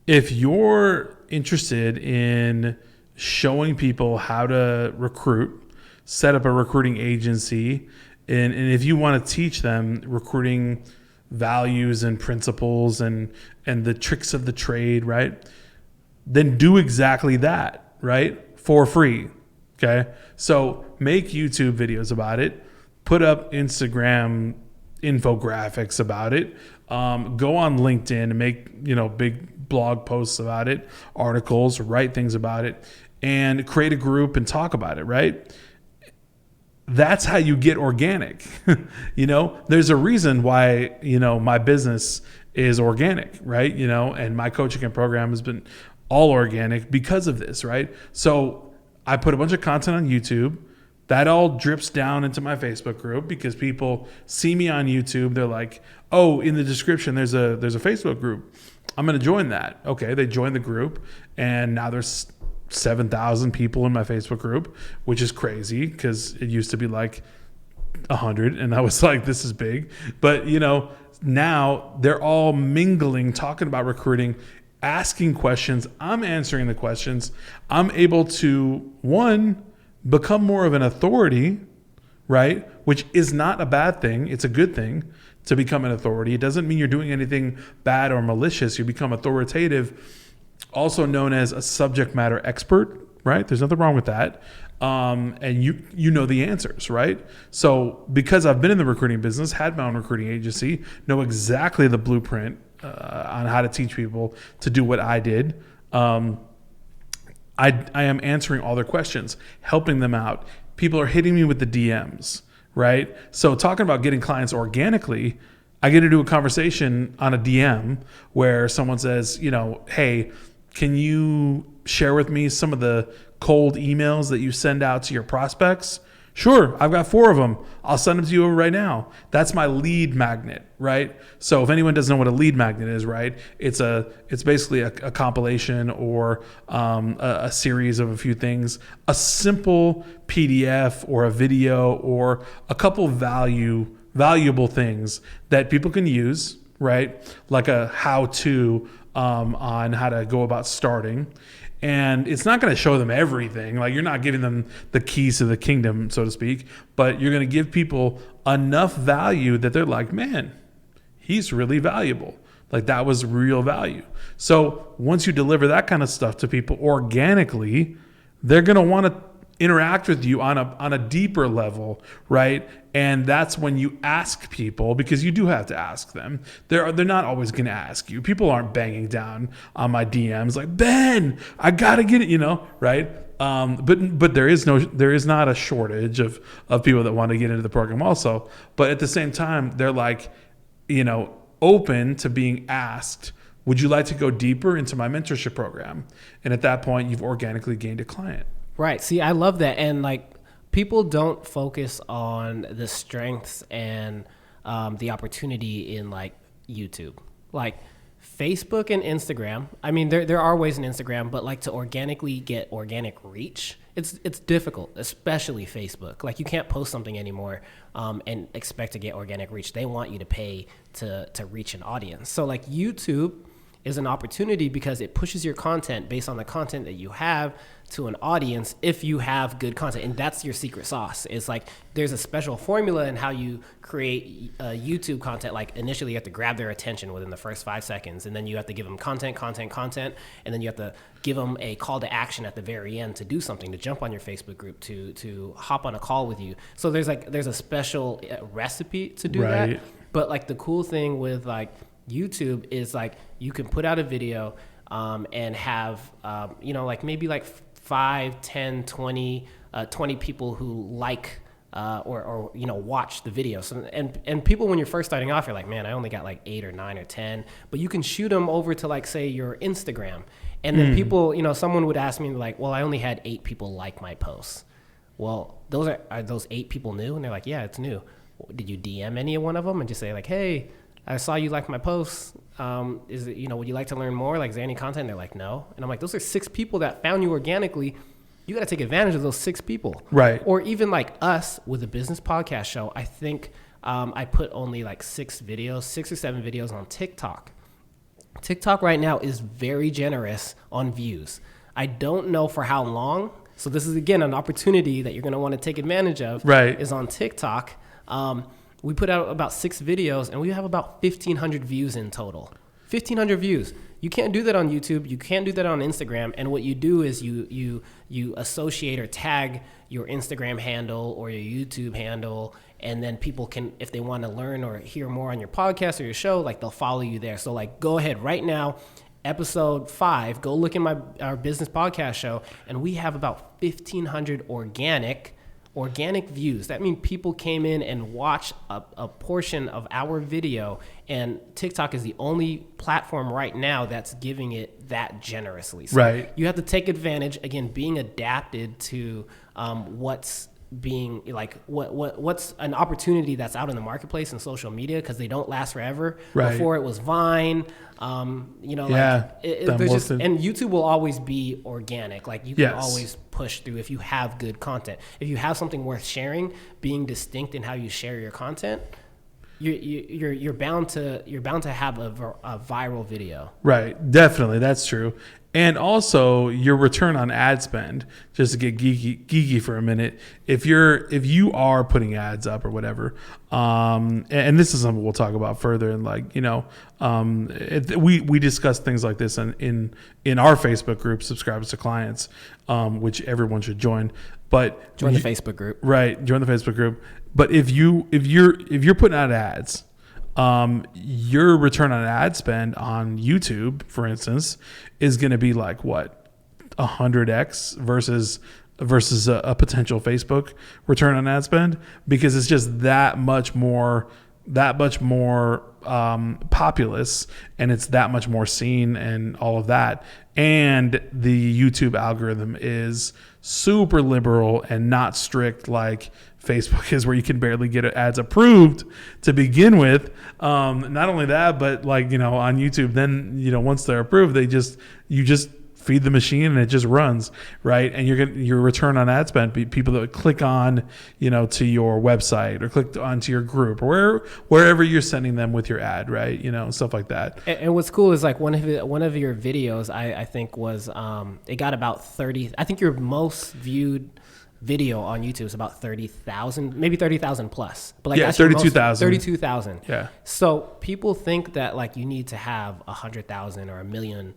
If you're interested in showing people how to recruit, set up a recruiting agency, and if you want to teach them recruiting values and principles and the tricks of the trade, right? Then do exactly that, right? For free. Okay. So make YouTube videos about it, put up Instagram infographics about it, go on LinkedIn and make, big blog posts about it, articles, write things about it, and create a group and talk about it, right? That's how you get organic. There's a reason why, my business is organic, right? And my coaching and program has been all organic because of this, right? So I put a bunch of content on YouTube. That all drips down into my Facebook group because people see me on YouTube. They're like, oh, in the description, there's a Facebook group. I'm going to join that. Okay. They join the group and now there's 7,000 people in my Facebook group, which is crazy because it used to be like 100 and I was like, this is big. But, now they're all mingling, talking about recruiting, asking questions. I'm answering the questions. I'm able to, one, become more of an authority, right? Which is not a bad thing. It's a good thing to become an authority. It doesn't mean you're doing anything bad or malicious. You become authoritative, also known as a subject matter expert, right? There's nothing wrong with that. And you know the answers, right? So because I've been in the recruiting business, had my own recruiting agency, know exactly the blueprint on how to teach people to do what I did. I am answering all their questions, helping them out. People are hitting me with the DMs, right? So talking about getting clients organically, I get to do a conversation on a DM where someone says, hey, can you share with me some of the cold emails that you send out to your prospects? Sure, I've got 4 of them. I'll send them to you right now. That's my lead magnet, right? So if anyone doesn't know what a lead magnet is, right? It's basically a compilation or a series of a few things, a simple PDF or a video or a couple valuable things that people can use, right? Like a how-to on how to go about starting. And it's not going to show them everything. Like you're not giving them the keys to the kingdom, so to speak, but you're going to give people enough value that they're like, man, he's really valuable. Like that was real value. So once you deliver that kind of stuff to people organically, they're going to want to interact with you on a deeper level, right? And that's when you ask people, because you do have to ask them. They're not always going to ask you. People aren't banging down on my DMs like, Ben, I got to get it, right? But there is not a shortage of people that want to get into the program also. But at the same time, they're like, open to being asked, would you like to go deeper into my mentorship program? And at that point, you've organically gained a client. Right. See, I love that. And like people don't focus on the strengths and the opportunity in like YouTube. Like Facebook and Instagram. I mean, there are ways in Instagram, but like to organically get organic reach, it's difficult, especially Facebook. Like you can't post something anymore and expect to get organic reach. They want you to pay to reach an audience. So like YouTube is an opportunity because it pushes your content based on the content that you have to an audience if you have good content. And that's your secret sauce. It's like there's a special formula in how you create YouTube content. Like initially you have to grab their attention within the first 5 seconds, and then you have to give them content, and then you have to give them a call to action at the very end to do something, to jump on your Facebook group, to hop on a call with you. So there's a special recipe to do that. But like the cool thing with like YouTube is like you can put out a video and have like maybe like 5, 10, 20 people who like or watch the video. So and people, when you're first starting off, you're like, man, I only got like 8 or 9 or 10, but you can shoot them over to like say your Instagram, and then people, someone would ask me like, well, I only had 8 people like my posts. Well, are those 8 people new? And they're like, yeah, it's new. Did you DM any one of them and just say like, hey, I saw you like my posts. Is it, would you like to learn more? Like, is there any content? And they're like, no. And I'm like, those are 6 people that found you organically. You got to take advantage of those 6 people. Right. Or even like us with a business podcast show. I think I put only like 6 or 7 videos on TikTok. TikTok right now is very generous on views. I don't know for how long. So this is, again, an opportunity that you're going to want to take advantage of. Right. Is on TikTok. We put out about 6 videos, and we have about 1,500 views in total. 1,500 views. You can't do that on YouTube. You can't do that on Instagram. And what you do is you associate or tag your Instagram handle or your YouTube handle, and then people can, if they want to learn or hear more on your podcast or your show, like they'll follow you there. So like go ahead right now, episode 5, go look in our business podcast show, and we have about 1,500 organic views. That means people came in and watched a portion of our video, and TikTok is the only platform right now that's giving it that generously. So right. You have to take advantage, again, being adapted to what's being like what's an opportunity that's out in the marketplace and social media, because they don't last forever. Right. Before it was Vine, there's just, and YouTube will always be organic. Like you can always push through if you have good content. If you have something worth sharing, being distinct in how you share your content, you're bound to have a viral video. Right. Definitely. That's true. And also your return on ad spend, just to get geeky for a minute. If you are putting ads up or whatever, and this is something we'll talk about further, and we discuss things like this in our Facebook group, Subscribers to Clients, which everyone should join. But join the Facebook group. Right, join the Facebook group. But if you're putting out ads, your return on ad spend on YouTube, for instance, is going to be like what, 100x versus a potential Facebook return on ad spend, because it's just that much more populous, and it's that much more seen and all of that. And the YouTube algorithm is super liberal and not strict like Facebook is, where you can barely get ads approved to begin with. Not only that, but like, on YouTube, then, once they're approved, you just feed the machine and it just runs, right? And you're getting your return on ad spend, people that would click on, to your website or click onto your group or wherever you're sending them with your ad, right? Stuff like that. And what's cool is like one of your videos, I think was, it got about 30, I think your most viewed video on YouTube is about 30,000, maybe 30,000 plus. But like 32,000. 32,000. Yeah. So people think that like you need to have 100,000 or 1 million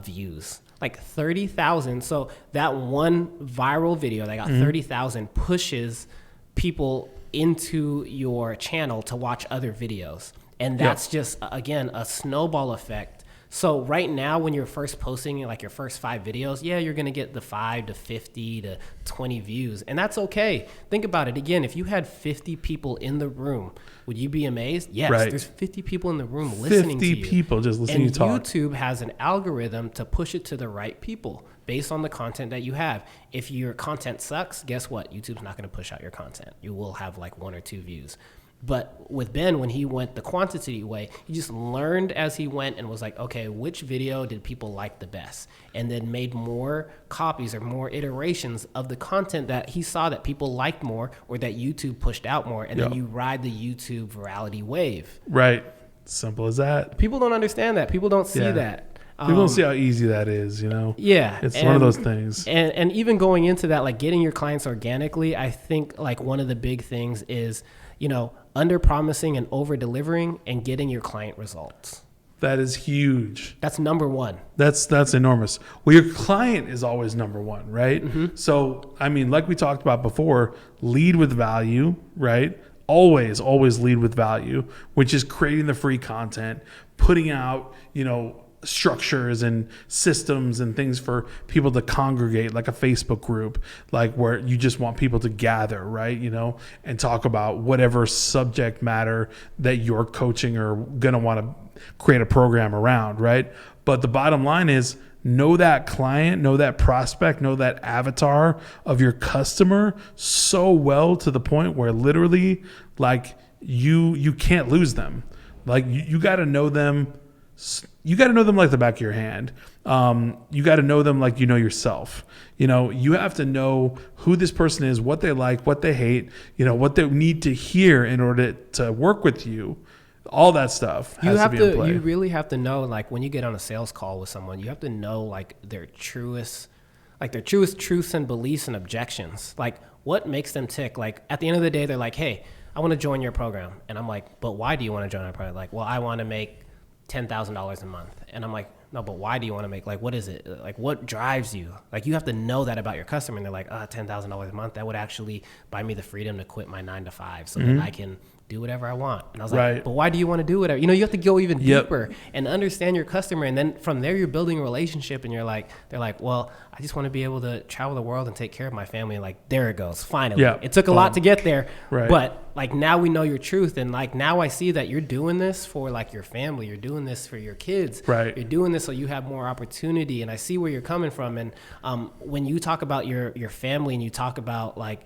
views. Like 30,000. So that one viral video that got 30,000 pushes people into your channel to watch other videos. And that's just, again, a snowball effect. So right now, when you're first posting like your first 5 videos, you're going to get the 5 to 50 to 20 views. And that's okay. Think about it. Again, if you had 50 people in the room, would you be amazed? Yes. Right. There's 50 people in the room listening to you. 50 people just listening to you talk. And YouTube has an algorithm to push it to the right people based on the content that you have. If your content sucks, guess what? YouTube's not going to push out your content. You will have like 1 or 2 views. But with Ben, when he went the quantity way, he just learned as he went and was like, okay, which video did people like the best? And then made more copies or more iterations of the content that he saw that people liked more or that YouTube pushed out more. And then you ride the YouTube virality wave. Right. Simple as that. People don't understand that. People don't see that. People don't see how easy that is, you know? Yeah. It's one of those things. And even going into that, like getting your clients organically, I think like one of the big things is, you know, under promising and over delivering and getting your client results. That is huge. That's number one. That's enormous. Well, your client is always number one, right? Mm-hmm. So, I mean, like we talked about before, lead with value, right? Always lead with value, which is creating the free content, putting out, you know, structures and systems and things for people to congregate, like a Facebook group, like where you just want people to gather, right? You know, and talk about whatever subject matter that you're coaching or going to want to create a program around, right? But the bottom line is know that client, know that prospect, know that avatar of your customer so well to the point where literally like you can't lose them. Like you got to know them. You got to know them like the back of your hand. You got to know them like you know yourself. You know, you have to know who this person is, what they like, what they hate, you know, what they need to hear in order to work with you. All that stuff has to be in play. You really have to know, like when you get on a sales call with someone, you have to know like their truest truths and beliefs and objections. Like what makes them tick? Like at the end of the day, they're like, hey, I want to join your program. And I'm like, but why do you want to join our program? Like, well, I want to make $10,000 a month. And I'm like, no, but why do you want to make, like, what is it? Like, what drives you? Like, you have to know that about your customer. And they're like, $10,000 a month, that would actually buy me the freedom to quit my 9-to-5 so that I can do whatever I want. And I was like, but why do you want to do whatever? You know, you have to go even deeper and understand your customer. And then from there, you're building a relationship and they're like, well, I just want to be able to travel the world and take care of my family. And like, there it goes. Finally. Yeah. It took a lot to get there, but like now we know your truth. And like, now I see that you're doing this for like your family. You're doing this for your kids. Right. You're doing this so you have more opportunity. And I see where you're coming from. And when you talk about your family and you talk about like,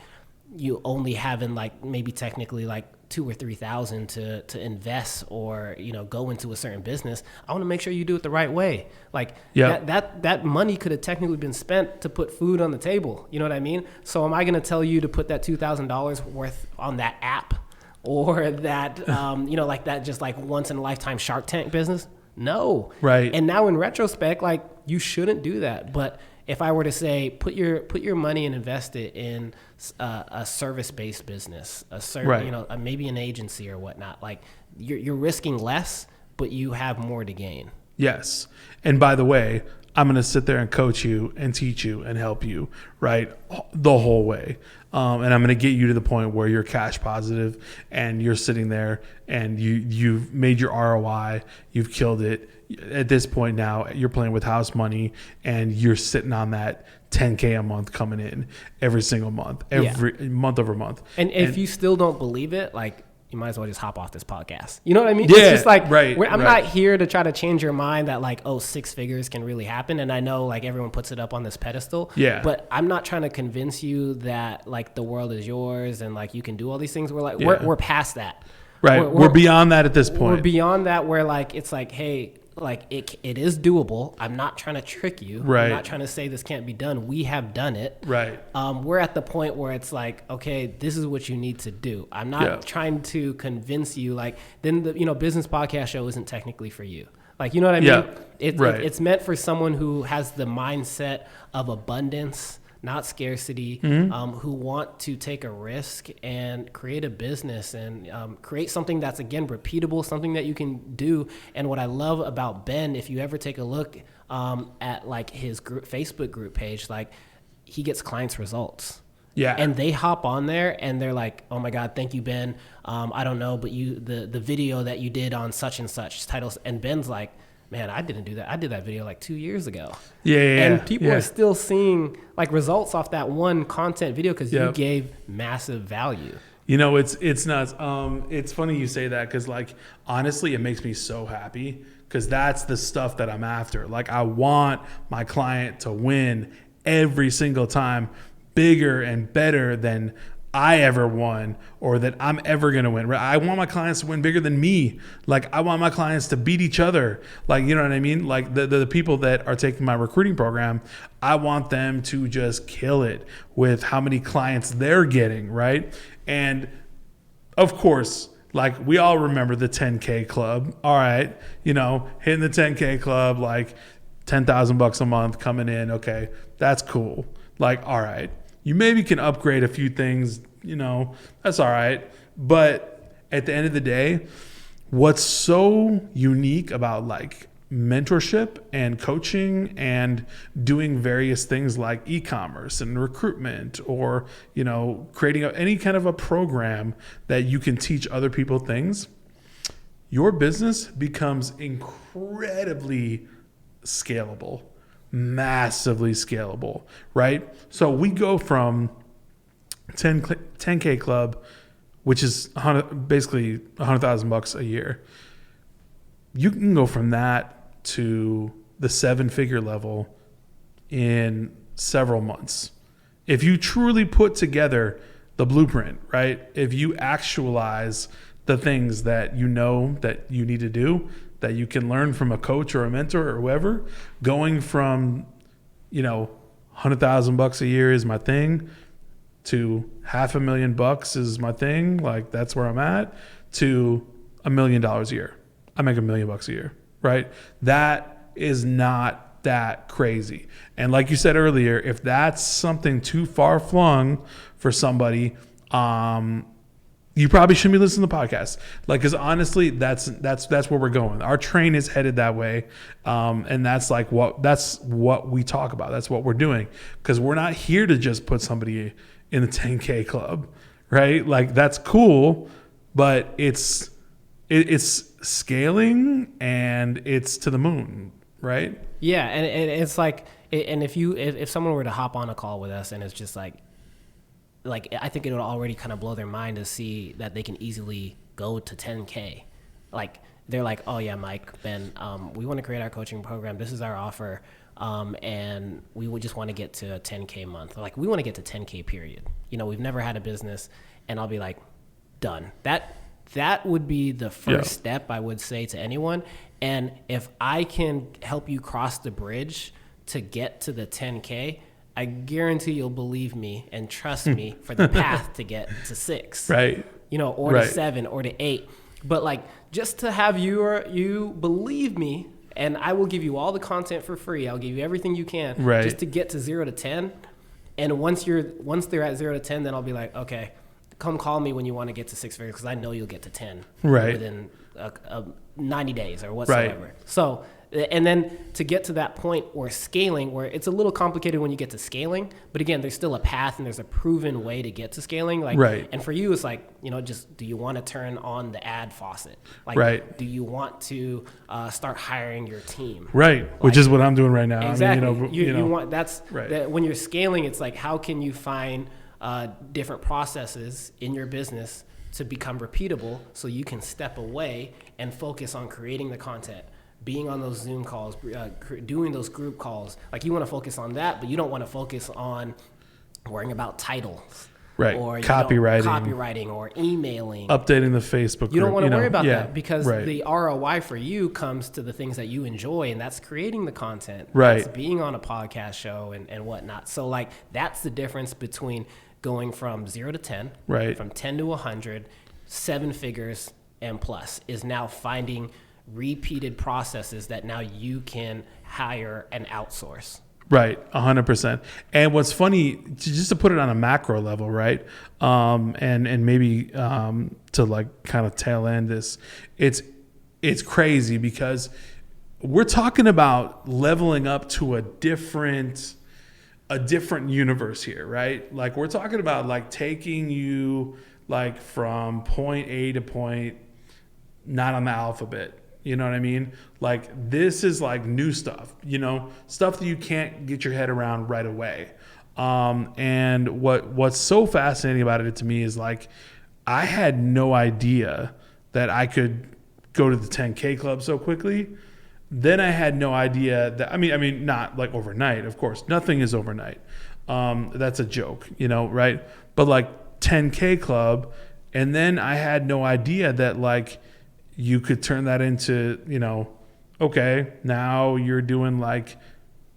you only having like maybe technically like 2,000 or 3,000 to invest or, you know, go into a certain business, I want to make sure you do it the right way. Like that money could have technically been spent to put food on the table. You know what I mean? So am I going to tell you to put that $2,000 worth on that app or that, you know, like that just like once in a lifetime Shark Tank business? No. Right. And now in retrospect, like you shouldn't do that. But if I were to say, put your money and invest it in a service-based business, you know, maybe an agency or whatnot, like you're risking less, but you have more to gain. Yes. And by the way, I'm going to sit there and coach you and teach you and help you, right, the whole way. And I'm going to get you to the point where you're cash positive and you're sitting there and you've made your ROI, you've killed it. At this point now, you're playing with house money and you're sitting on that $10K a month coming in every single month, month over month. And if you still don't believe it, like you might as well just hop off this podcast. You know what I mean? Yeah, it's just like, I'm not here to try to change your mind that like, 6 figures can really happen. And I know like everyone puts it up on this pedestal, but I'm not trying to convince you that like the world is yours and like you can do all these things. We're like, we're past that. Right. We're beyond that at this point. We're beyond that where like, it's like, hey, like it is doable. I'm not trying to trick you. I'm not trying to say this can't be done. We have done it. Right. We're at the point where it's like, okay, this is what you need to do. I'm not trying to convince you. Like then the business podcast show isn't technically for you. Like you know what I mean? It's meant for someone who has the mindset of abundance, not scarcity, who want to take a risk and create a business and create something that's, again, repeatable, something that you can do. And what I love about Ben, if you ever take a look at like his Facebook group page, like he gets clients' results. Yeah. And they hop on there and they're like, oh my God, thank you, Ben. I don't know, but the video that you did on such and such titles. And Ben's like, man, I didn't do that. I did that video like 2 years ago. And people are still seeing like results off that one content video because you gave massive value. You know, it's nuts. It's funny you say that because like, honestly, it makes me so happy because that's the stuff that I'm after. Like I want my client to win every single time, bigger and better than I ever won or that I'm ever going to win. Right? I want my clients to win bigger than me. Like I want my clients to beat each other. Like, you know what I mean? Like the people that are taking my recruiting program, I want them to just kill it with how many clients they're getting. Right. And of course, like we all remember the 10K club. All right. You know, hitting the 10K club, like $10,000 a month coming in. Okay. That's cool. Like, all right. You maybe can upgrade a few things, you know, that's all right. But at the end of the day, what's so unique about like mentorship and coaching and doing various things like e-commerce and recruitment or, you know, creating any kind of a program that you can teach other people things, your business becomes incredibly scalable. Massively scalable, right? So we go from 10K club, which is basically $100,000 a year. You can go from that to the 7-figure level in several months. If you truly put together the blueprint, right? If you actualize the things that you know that you need to do, that you can learn from a coach or a mentor or whoever, going from, you know, $100,000 a year is my thing to $500,000 is my thing. Like that's where I'm at, to $1 million a year. I make $1 million a year, right? That is not that crazy. And like you said earlier, if that's something too far flung for somebody, you probably shouldn't be listening to the podcast. Like, cause honestly, that's where we're going. Our train is headed that way. And that's what we talk about. That's what we're doing. Cause we're not here to just put somebody in the 10K club, right? Like that's cool, but it's scaling and it's to the moon, right? Yeah. And it's like, and if someone were to hop on a call with us and it's just like I think it would already kind of blow their mind to see that they can easily go to 10K. Like they're like, oh yeah, Mike, Ben, we want to create our coaching program. This is our offer. And we would just want to get to a 10K month. Like we want to get to 10K period. You know, we've never had a business, and I'll be like, done. That would be the first step I would say to anyone. And if I can help you cross the bridge to get to the 10K, I guarantee you'll believe me and trust me for the path to get to 6, right? You know, or to 7 or to 8. But like, just to have you believe me, and I will give you all the content for free. I'll give you everything you can, just to get to 0 to 10. And once they're at 0 to 10, then I'll be like, okay, come call me when you want to get to 6 figures, because I know you'll get to 10 within 90 days or whatsoever. Right. So. And then to get to that point or scaling, where it's a little complicated when you get to scaling, but again, there's still a path and there's a proven way to get to scaling. Like, and for you, it's like, you know, just, do you want to turn on the ad faucet? Like, do you want to start hiring your team? Right. Like, which is what I'm doing right now. Exactly. I mean, you want, that when you're scaling, it's like, how can you find different processes in your business to become repeatable so you can step away and focus on creating the content, being on those Zoom calls, doing those group calls. Like, you want to focus on that, but you don't want to focus on worrying about titles. Right. Or copywriting or emailing. Updating the Facebook group. You don't want to worry about that, because the ROI for you comes to the things that you enjoy, and that's creating the content. That's being on a podcast show and whatnot. So like, that's the difference between going from 0 to 10, from 10 to 100, 7 figures and plus, is now finding repeated processes that now you can hire and outsource. Right, 100%. And what's funny, just to put it on a macro level, right? And maybe to like kind of tail end this, it's crazy because we're talking about leveling up to a different universe here, right? Like, we're talking about like taking you like from point A to point not on the alphabet. You know what I mean? Like, this is like new stuff, you know, stuff that you can't get your head around right away. And what's so fascinating about it to me is like, I had no idea that I could go to the 10K club so quickly. Then I had no idea that, I mean, not like overnight, of course, nothing is overnight. That's a joke, you know, right? But like, 10K club. And then I had no idea that like you could turn that into, you know, okay, now you're doing like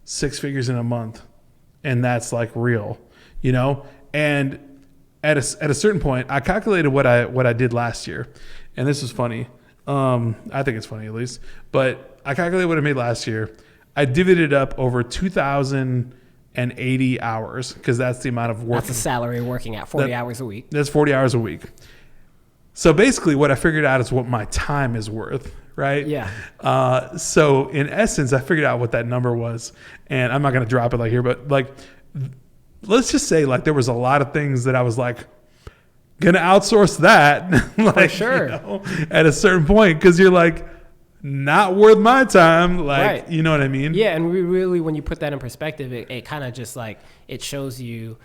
6 figures in a month, and that's like real, you know? And at a certain point, I calculated what I did last year, and this is funny. I think it's funny at least, but I calculated what I made last year. I divided it up over 2,080 hours because that's the amount of work. That's the salary working at 40 hours a week. That's 40 hours a week. So basically what I figured out is what my time is worth, right? Yeah. So in essence, I figured out what that number was, and I'm not going to drop it like here, but like, let's just say like there was a lot of things that I was like, gonna outsource that like, for sure, you know, at a certain point, because you're like, not worth my time, like, right. You know what I mean? Yeah, and we really, when you put that in perspective, it kind of just like, it shows you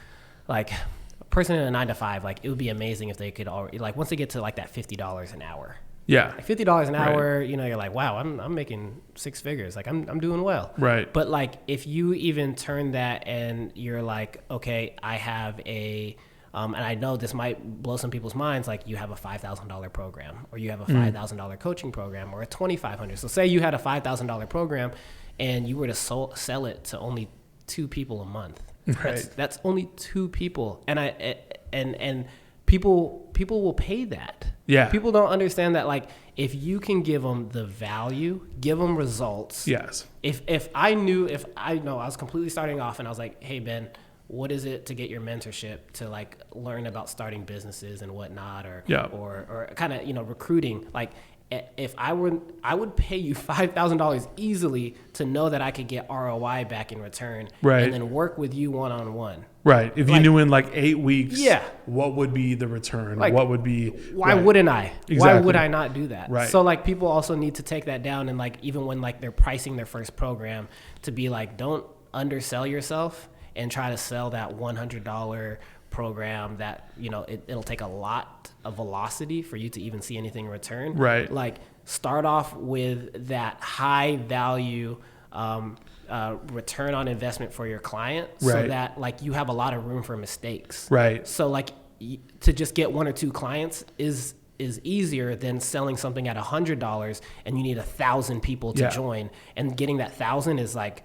like a person in a 9-to-5, like it would be amazing if they could already, like once they get to like that $50 an hour. Yeah. Like $50 an hour, right. You know, you're like, wow, I'm making 6 figures. Like I'm doing well. Right. But like if you even turn that and you're like, okay, I have a, and I know this might blow some people's minds, like you have a $5,000 program, or you have a $5,000 coaching program, or a $2,500. So say you had a $5,000 program and you were to sell it to only 2 people a month. Right. That's only 2 people. And people will pay that. Yeah. People don't understand that, like, if you can give them the value, give them results. Yes. If I know I was completely starting off and I was like, hey, Ben, what is it to get your mentorship to like learn about starting businesses and whatnot, or kind of, you know, recruiting? Like if I would pay you $5,000 easily to know that I could get ROI back in return, right. And then work with you one-on-one. Right. If you knew in like 8 weeks, yeah, what would be the return? Like, what would be? Why right. wouldn't I? Exactly. Why would I not do that? Right. So like people also need to take that down, and like even when like they're pricing their first program, to be like, don't undersell yourself and try to sell that $100 program that, you know, it'll take a lot of velocity for you to even see anything in return. Right. Like start off with that high value return on investment for your client, so right. that like you have a lot of room for mistakes. Right. So like to just get 1 or 2 clients is easier than selling something at $100 and you need 1,000 people to join, and getting that 1,000 is like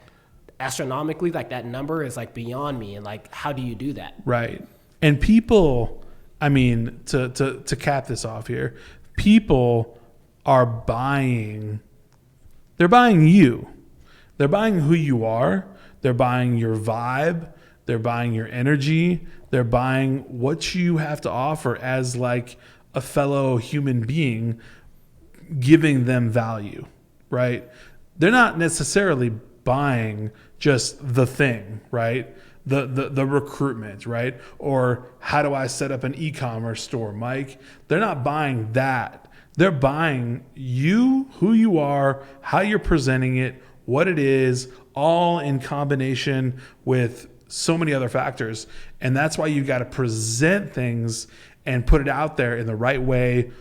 astronomically, like that number is like beyond me. And like, how do you do that? Right. And people, I mean, to cap this off here, people are buying, they're buying you. They're buying who you are. They're buying your vibe. They're buying your energy. They're buying what you have to offer as like a fellow human being, giving them value, right? They're not necessarily buying just the thing, right? The recruitment, right? Or how do I set up an e-commerce store, Mike? They're not buying that. They're buying you, who you are, how you're presenting it, what it is, all in combination with so many other factors. And that's why you've got to present things and put it out there in the right way,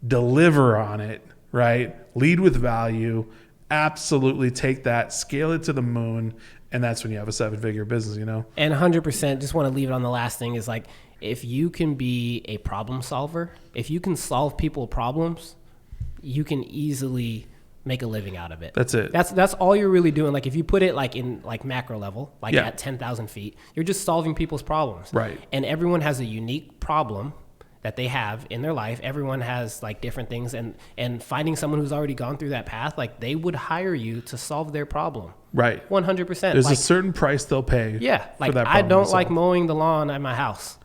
deliver on it, right? Lead with value. Absolutely take that, scale it to the moon, and that's when you have a 7-figure business, you know? And 100%, just want to leave it on the last thing, is like, if you can be a problem solver, if you can solve people problems, you can easily make a living out of it. That's it. That's all you're really doing. Like if you put it like in like macro level, like at 10,000 feet, you're just solving people's problems. Right. And everyone has a unique problem that they have in their life. Everyone has like different things, and finding someone who's already gone through that path, like they would hire you to solve their problem. Right. 100%. There's like, a certain price they'll pay. Yeah. Like for that I don't to like solve. mowing the lawn at my house.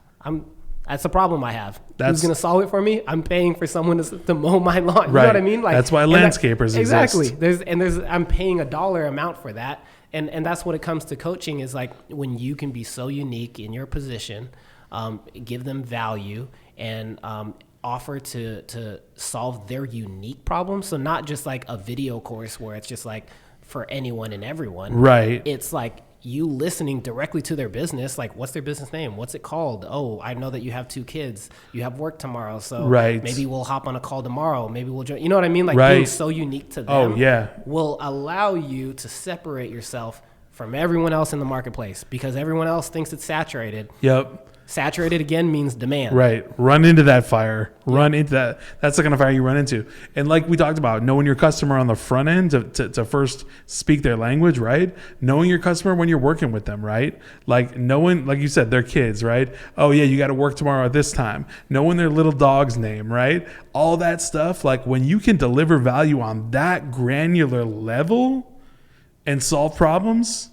That's a problem I have. Who's going to solve it for me? I'm paying for someone to mow my lawn. You know what I mean? Like, that's why landscapers exactly. exist. I'm paying a dollar amount for that. And that's what it comes to coaching, is like when you can be so unique in your position, give them value, and offer to solve their unique problems. So not just like a video course where it's just like for anyone and everyone. Right. It's like you listening directly to their business, like what's their business name? What's it called? Oh, I know that you have 2 kids. You have work tomorrow, so maybe we'll hop on a call tomorrow. Maybe we'll join. You know what I mean? Like being so unique to them will allow you to separate yourself from everyone else in the marketplace because everyone else thinks it's saturated. Yep. Saturated again means demand. Right. Run into that fire. Run into that. That's the kind of fire you run into. And like we talked about, knowing your customer on the front end to first speak their language, right? Knowing your customer when you're working with them, right? Like knowing, like you said, they're kids, right? Oh yeah, you got to work tomorrow at this time. Knowing their little dog's name, right? All that stuff. Like when you can deliver value on that granular level and solve problems,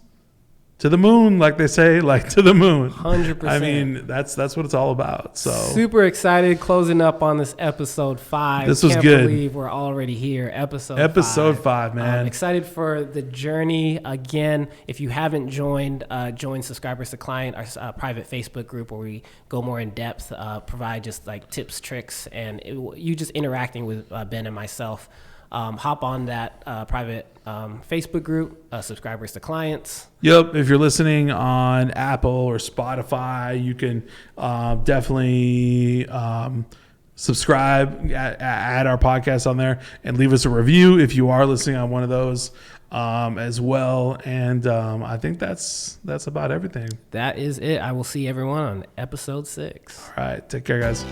to the moon, like they say, like to the moon. 100%. I mean, that's what it's all about. So super excited closing up on this episode 5. This was Can't good. believe we're already here. Episode 5, man. I'm excited for the journey. Again, if you haven't joined, join Subscribers to Client, our private Facebook group where we go more in depth, provide just like tips, tricks, and you just interacting with Ben and myself. Hop on that private Facebook group, Subscribers to Clients. Yep. If you're listening on Apple or Spotify, you can definitely subscribe, add our podcast on there, and leave us a review if you are listening on one of those as well. And I think that's about everything. That is it. I will see everyone on episode 6. All right. Take care, guys.